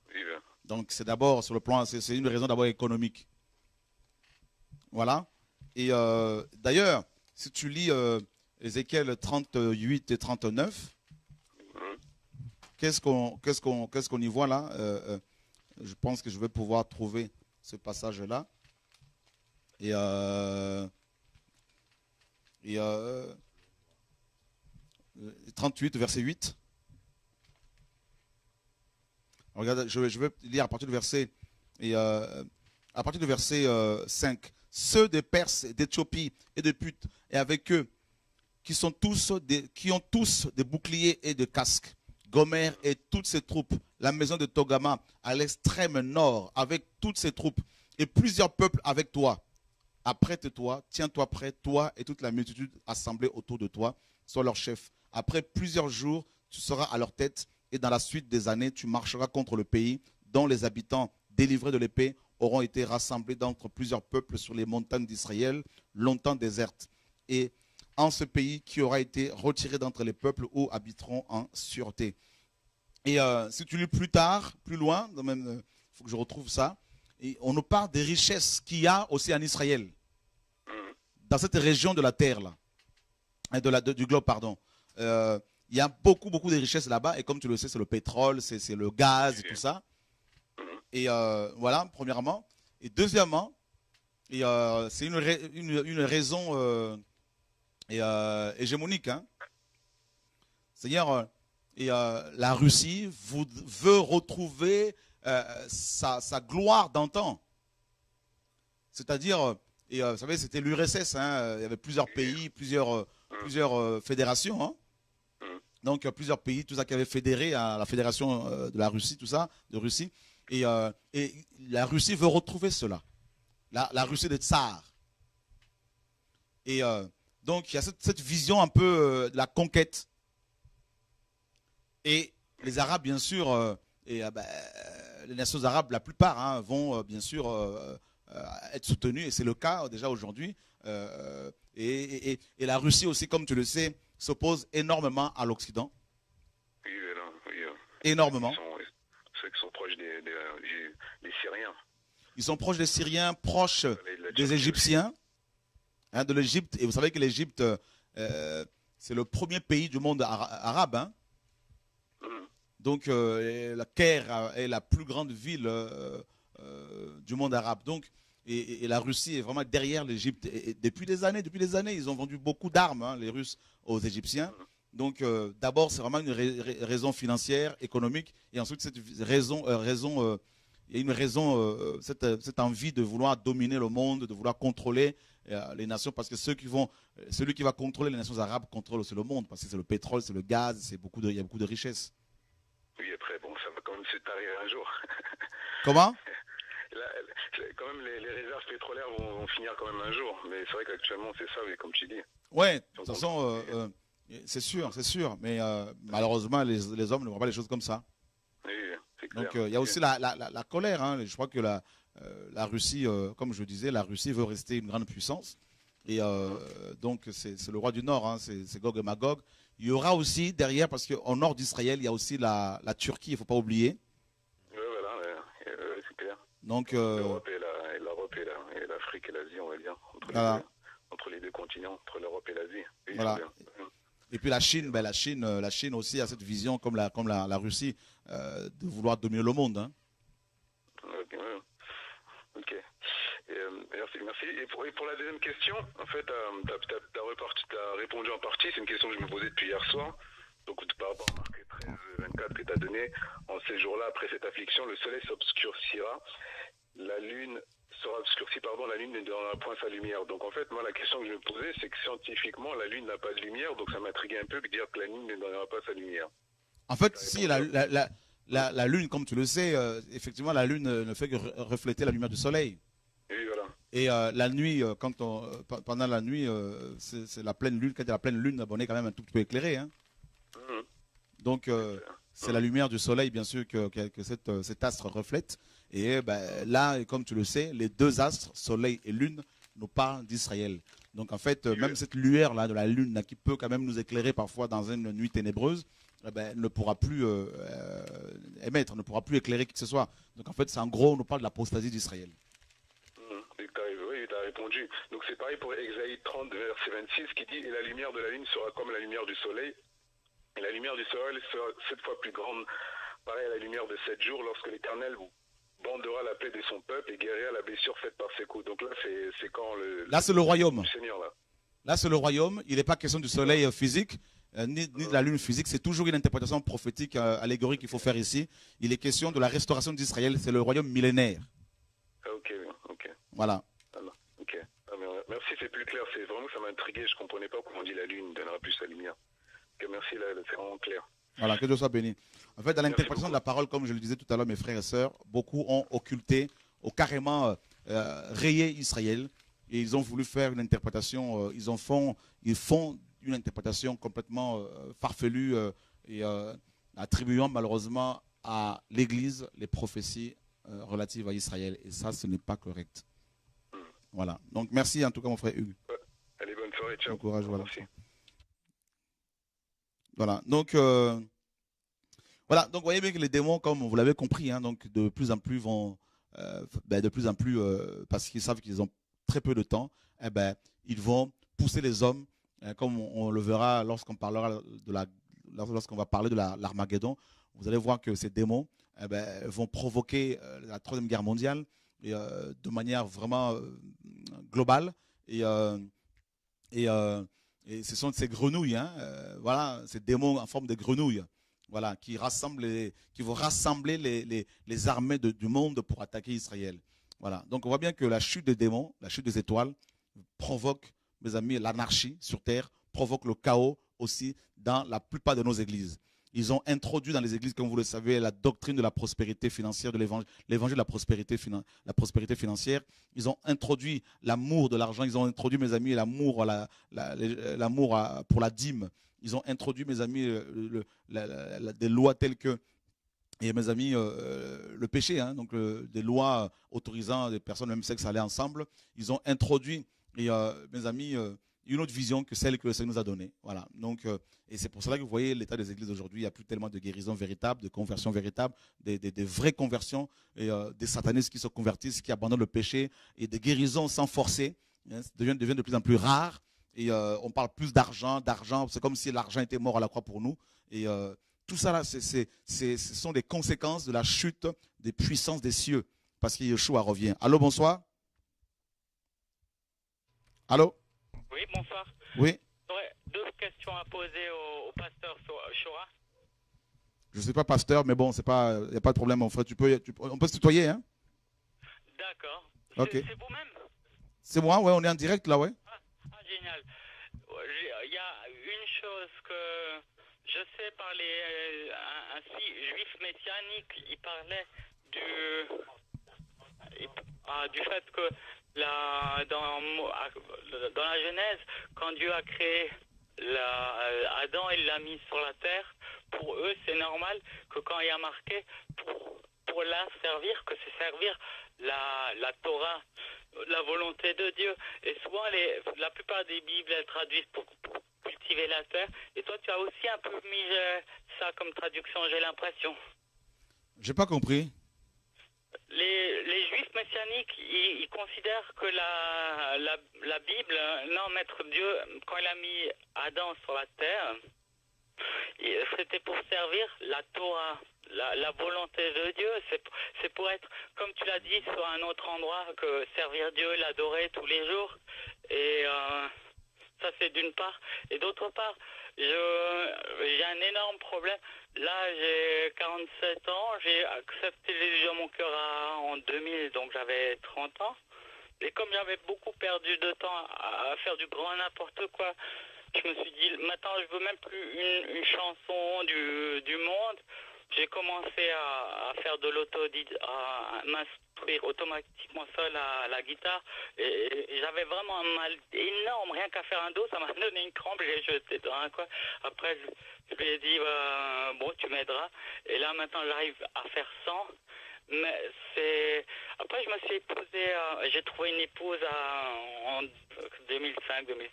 Oui, bien. Donc, c'est d'abord sur le plan, c'est une raison d'abord économique. Voilà. Et d'ailleurs, si tu lis Ézéchiel 38 et 39, qu'est-ce qu'on y voit là? Je pense que je vais pouvoir trouver ce passage-là. Et 38, verset 8. Regarde, je vais lire à partir du verset, à partir du verset 5. Ceux des Perses, d'Éthiopie et de Put, et avec eux, qui ont tous des boucliers et des casques. Gomer et toutes ses troupes, la maison de Togama à l'extrême nord, avec toutes ses troupes, et plusieurs peuples avec toi. Apprête-toi, tiens-toi prêt, toi et toute la multitude assemblée autour de toi, sois leur chef. Après plusieurs jours, tu seras à leur tête, et dans la suite des années, tu marcheras contre le pays dont les habitants délivrés de l'épée auront été rassemblés d'entre plusieurs peuples sur les montagnes d'Israël, longtemps désertes. Et en ce pays qui aura été retiré d'entre les peuples où habiteront en sûreté. Et si tu lis plus tard, plus loin, il faut que je retrouve ça, et on nous parle des richesses qu'il y a aussi en Israël, dans cette région de la terre, là, du globe, pardon. Il y a beaucoup de richesses là-bas, et comme tu le sais, c'est le pétrole, c'est le gaz et tout ça. Et voilà, premièrement. Et deuxièmement, c'est une raison hégémonique. C'est-à-dire, la Russie veut retrouver sa gloire d'antan. C'est-à-dire, vous savez, c'était l'URSS, il y avait plusieurs pays, plusieurs fédérations. Donc, plusieurs pays, tout ça qui avait fédéré à la fédération de la Russie, tout ça, de Russie. Et la Russie veut retrouver cela. La Russie des tsars. Et donc, il y a cette vision un peu de la conquête. Et les Arabes, bien sûr, les nations arabes, la plupart, vont bien sûr être soutenues. Et c'est le cas déjà aujourd'hui. Et la Russie aussi, comme tu le sais, s'oppose énormément à l'Occident. Oui, énormément. Ceux qui sont proches des Syriens. Ils sont proches des Syriens, proches La des Turquie Égyptiens, hein, de l'Égypte. Et vous savez que l'Égypte, c'est le premier pays du monde arabe. Hein. aussi. Mhm. Donc, la Caire est la plus grande ville du monde arabe. Donc, et la Russie est vraiment derrière l'Égypte. Et depuis des années, ils ont vendu beaucoup d'armes, hein, les Russes, aux Égyptiens. Donc, d'abord, c'est vraiment une raison financière, économique. Et ensuite, cette raison, il y a une raison, cette envie de vouloir dominer le monde, de vouloir contrôler les nations. Parce que celui qui va contrôler les nations arabes contrôle aussi le monde. Parce que c'est le pétrole, c'est le gaz, il y a beaucoup de richesses. Oui, après, bon, ça va quand même se tarir un jour. Comment? Là, quand même, les réserves pétrolières vont finir quand même un jour. Mais c'est vrai qu'actuellement, c'est ça, oui, comme tu dis. Ouais, de toute façon, c'est sûr. Mais malheureusement, les hommes ne voient pas les choses comme ça. Oui, c'est clair. Donc, il y a aussi la colère. Hein. Je crois que la Russie, comme je disais, la Russie veut rester une grande puissance. Et donc, c'est le roi du Nord, hein, c'est Gog et Magog. Il y aura aussi derrière, parce qu'au nord d'Israël, il y a aussi la Turquie, il ne faut pas oublier. Oui, voilà, c'est clair. Donc, L'Europe et l'Afrique et l'Asie, on va dire, entre les deux continents, entre l'Europe et l'Asie. Oui, voilà. Et puis la Chine aussi a cette vision, comme la Russie, de vouloir dominer le monde. Hein. Ok. Merci. Et pour la deuxième question, en fait, tu as répondu en partie. C'est une question que je me posais depuis hier soir. Donc, par rapport à Marc 13, 24 que tu as donné, en ces jours-là, après cette affliction, le soleil s'obscurcira, la lune sera obscurcie, la lune ne donnera point sa lumière. Donc, en fait, moi, la question que je me posais, c'est que scientifiquement, la lune n'a pas de lumière. Donc, ça m'intriguait un peu de dire que la lune ne donnera pas sa lumière. En fait, si la lune, comme tu le sais, effectivement, la lune ne fait que refléter la lumière du soleil. Oui, voilà. Et la nuit, pendant la nuit, c'est la pleine lune. Quand il y a la pleine lune, on est quand même un tout petit peu éclairé. Hein. Donc, c'est la lumière du soleil, bien sûr, que cet astre reflète. Et là, comme tu le sais, les deux astres, soleil et lune, nous parlent d'Israël. Donc, en fait, même cette lueur-là de la lune, là, qui peut quand même nous éclairer parfois dans une nuit ténébreuse, ne pourra plus émettre, ne pourra plus éclairer qui que ce soit. Donc, en fait, c'est en gros, on nous parle de l'apostasie d'Israël. Oui, tu as répondu. Donc, c'est pareil pour Exaïe 30, verset 26, qui dit « Et la lumière de la lune sera comme la lumière du soleil. Et la lumière du soleil sera 7 fois plus grande, pareil à la lumière de 7 jours, lorsque l'Éternel bandera la plaie de son peuple et guérira la blessure faite par ses coups. » Donc là, c'est quand Là, c'est le royaume. Du Seigneur, là. Là, c'est le royaume. Il n'est pas question du soleil physique, ni de la lune physique. C'est toujours une interprétation prophétique, allégorique qu'il faut faire ici. Il est question de la restauration d'Israël. C'est le royaume millénaire. Ah, ok. Voilà. Ok. Merci, c'est plus clair. C'est vraiment, ça m'a intrigué. Je ne comprenais pas comment on dit la lune ne donnera plus sa lumière. Merci, là, c'est vraiment clair. Voilà, que Dieu soit béni. En fait, dans l'interprétation de la parole, comme je le disais tout à l'heure, mes frères et sœurs, beaucoup ont occulté, ont carrément rayé Israël. Et ils ont voulu faire une interprétation, ils font une interprétation complètement farfelue et attribuant malheureusement à l'Église les prophéties relatives à Israël. Et ça, ce n'est pas correct. Voilà. Donc, merci en tout cas, mon frère Hugues. Allez, bonne soirée. Ciao. Bon courage. Voilà. Merci. Voilà. Donc, vous voyez bien que les démons, comme vous l'avez compris, hein, donc de plus en plus vont, parce qu'ils savent qu'ils ont très peu de temps, ils vont pousser les hommes, comme on le verra lorsqu'on parlera lorsqu'on va parler de l'Armageddon. Vous allez voir que ces démons vont provoquer la Troisième Guerre mondiale et, de manière vraiment globale. Et ce sont ces grenouilles, hein, voilà, ces démons en forme de grenouilles, voilà, qui vont rassembler les armées du monde pour attaquer Israël. Voilà. Donc on voit bien que la chute des démons, la chute des étoiles, provoque, mes amis, l'anarchie sur terre, provoque le chaos aussi dans la plupart de nos églises. Ils ont introduit dans les églises, comme vous le savez, la doctrine de la prospérité financière, de l'évangile de la prospérité financière. Ils ont introduit l'amour de l'argent. Ils ont introduit, mes amis, l'amour pour la dîme. Ils ont introduit, mes amis, des lois telles que, et mes amis, le péché, hein, donc des lois autorisant des personnes de même sexe à aller ensemble. Ils ont introduit, mes amis, une autre vision que celle que le Seigneur nous a donnée. Voilà. Donc, et c'est pour cela que vous voyez l'état des églises aujourd'hui. Il n'y a plus tellement de guérisons véritables, de conversions véritables, des vraies conversions, et, des satanistes qui se convertissent, qui abandonnent le péché, et des guérisons sans forcer, hein, deviennent de plus en plus rares. Et on parle plus d'argent. C'est comme si l'argent était mort à la croix pour nous. Et tout ça, là, ce sont des conséquences de la chute des puissances des cieux. Parce que Yeshua revient. Allô, bonsoir. Allô? Oui, bonsoir. Oui. J'aurais deux questions à poser au pasteur Shora. Je ne suis pas pasteur, mais bon, il n'y a pas de problème, mon frère. On peut se tutoyer, hein? D'accord. Ok. C'est vous-même? C'est moi, ouais, on est en direct là, ouais. Génial. Il y a une chose que je sais par un juif messianique, il parlait du fait que dans la Genèse, quand Dieu a créé Adam, il l'a mis sur la terre. Pour eux, c'est normal que quand il y a marqué pour la servir, que c'est servir la Torah, la volonté de Dieu. Et souvent, la plupart des Bibles, elles traduisent pour cultiver la terre. Et toi, tu as aussi un peu mis ça comme traduction, j'ai l'impression. J'ai pas compris. Les juifs messianiques, ils considèrent que la Bible, non, Maître Dieu, quand il a mis Adam sur la terre, c'était pour servir la Torah, la volonté de Dieu. C'est pour être, comme tu l'as dit, sur un autre endroit, que servir Dieu, l'adorer tous les jours. Et ça, c'est d'une part. Et d'autre part, j'ai un énorme problème. Là, j'ai 47 ans. J'ai accepté Jésus dans mon cœur en 2000, donc j'avais 30 ans. Et comme j'avais beaucoup perdu de temps à faire du grand n'importe quoi, je me suis dit, maintenant, je veux même plus une chanson du monde. J'ai commencé à faire de à m'instruire automatiquement seul à la guitare. Et j'avais vraiment un mal énorme. Rien qu'à faire un do, ça m'a donné une crampe. J'ai jeté dans un coin. Après, je lui ai dit, bon, tu m'aideras. Et là, maintenant, j'arrive à faire 100. Mais après, je me suis épousé, j'ai trouvé une épouse en 2005-2006.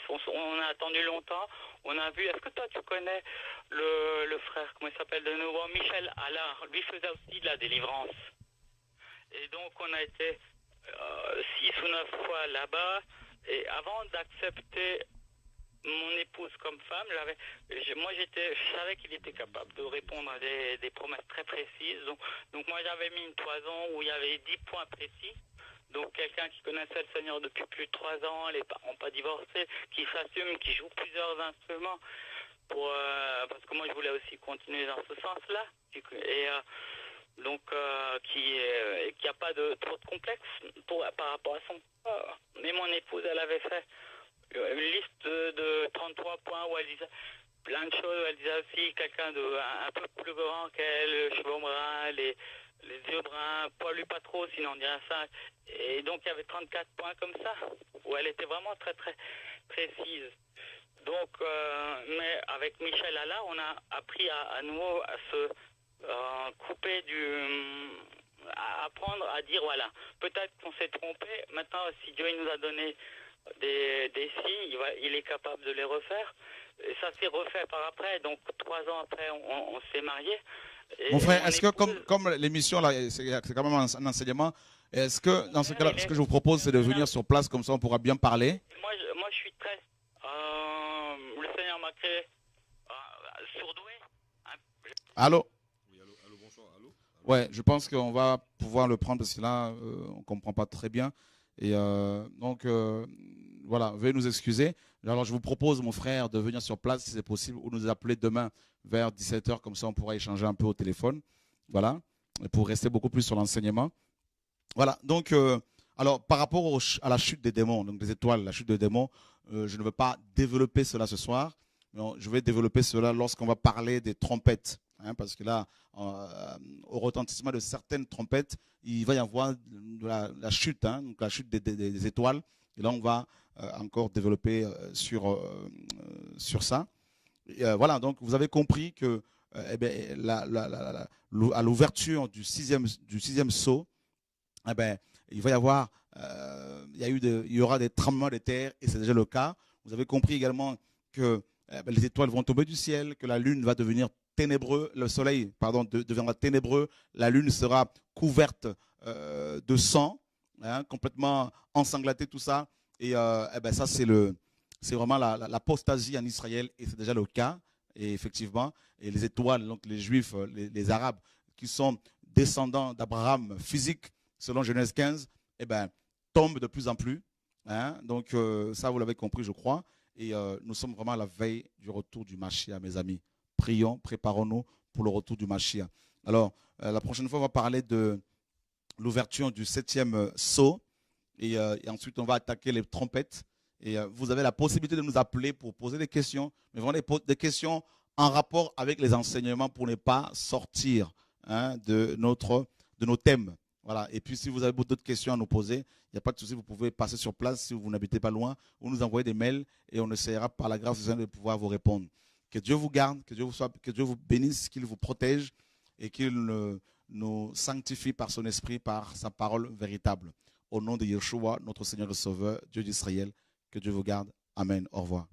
On a attendu longtemps. On a vu, est-ce que toi tu connais le frère, comment il s'appelle de nouveau, Michel Allard, lui faisait aussi de la délivrance. Et donc on a été 6 ou 9 fois là-bas. Et avant d'accepter mon épouse comme femme, je savais qu'il était capable de répondre à des promesses très précises. Donc moi j'avais mis une toison où il y avait 10 points précis. Donc quelqu'un qui connaissait le Seigneur depuis plus de 3 ans, les parents pas divorcé, qui s'assume, qui joue plusieurs instruments, parce que moi je voulais aussi continuer dans ce sens-là, et donc qui a pas trop de complexe par rapport à son corps. Mais mon épouse, elle avait fait une liste de 33 points où elle disait plein de choses. Elle disait aussi quelqu'un un peu plus grand qu'elle, cheveux bruns, les yeux bruns, poilus pas trop, sinon on dirait ça. Et donc il y avait 34 points comme ça, où elle était vraiment très très précise. Donc, mais avec Michel Allard, on a appris à nouveau à se couper à apprendre à dire voilà, peut-être qu'on s'est trompé. Maintenant, si Dieu il nous a donné des signes, il est capable de les refaire. Et ça s'est refait par après. Donc 3 ans après, on s'est mariés. Mon frère, est-ce que comme l'émission là, c'est quand même un enseignement, est-ce que dans ce cas-là, ce que je vous propose, c'est de venir sur place, comme ça on pourra bien parler? Moi je suis très... le Seigneur m'a créé sourdoué. Allô? Oui, allô, bonsoir, allô? Ouais, je pense qu'on va pouvoir le prendre parce que là, on ne comprend pas très bien. Et donc, voilà, veuillez nous excuser. Alors, je vous propose, mon frère, de venir sur place si c'est possible ou nous appeler demain vers 17h, comme ça on pourra échanger un peu au téléphone. Voilà, et pour rester beaucoup plus sur l'enseignement. Voilà, donc, alors, par rapport à la chute des démons, donc des étoiles, la chute des démons, je ne veux pas développer cela ce soir. Non, je vais développer cela lorsqu'on va parler des trompettes. Hein, parce que là, au retentissement de certaines trompettes, il va y avoir la chute, hein, donc la chute des étoiles. Et là, on va encore développer sur ça. Et, voilà, donc vous avez compris que à l'ouverture du sixième sceau, il va y avoir, il y aura des tremblements de terre, et c'est déjà le cas. Vous avez compris également que les étoiles vont tomber du ciel, que la lune va devenir ténébreux, le soleil, pardon, deviendra ténébreux, la lune sera couverte de sang, hein, complètement ensanglanté, tout ça. Et ça, c'est vraiment l'apostasie en Israël, et c'est déjà le cas, et effectivement. Et les étoiles, donc les Juifs, les Arabes, qui sont descendants d'Abraham physique, selon Genèse 15, tombent de plus en plus. Hein. Donc ça, vous l'avez compris, je crois. Et nous sommes vraiment à la veille du retour du Mashiach, mes amis. Prions, préparons-nous pour le retour du Mashiach. Alors, la prochaine fois, on va parler de l'ouverture du 7e sceau. Et ensuite, on va attaquer les trompettes. Et vous avez la possibilité de nous appeler pour poser des questions. Mais vraiment des questions en rapport avec les enseignements pour ne pas sortir, hein, de nos thèmes. Voilà. Et puis, si vous avez d'autres questions à nous poser, il n'y a pas de souci, vous pouvez passer sur place si vous n'habitez pas loin, ou nous envoyer des mails et on essaiera par la grâce de Dieu de pouvoir vous répondre. Que Dieu vous garde, que Dieu vous bénisse, qu'il vous protège et qu'il nous sanctifie par son esprit, par sa parole véritable. Au nom de Yeshua, notre Seigneur et Sauveur, Dieu d'Israël, que Dieu vous garde. Amen. Au revoir.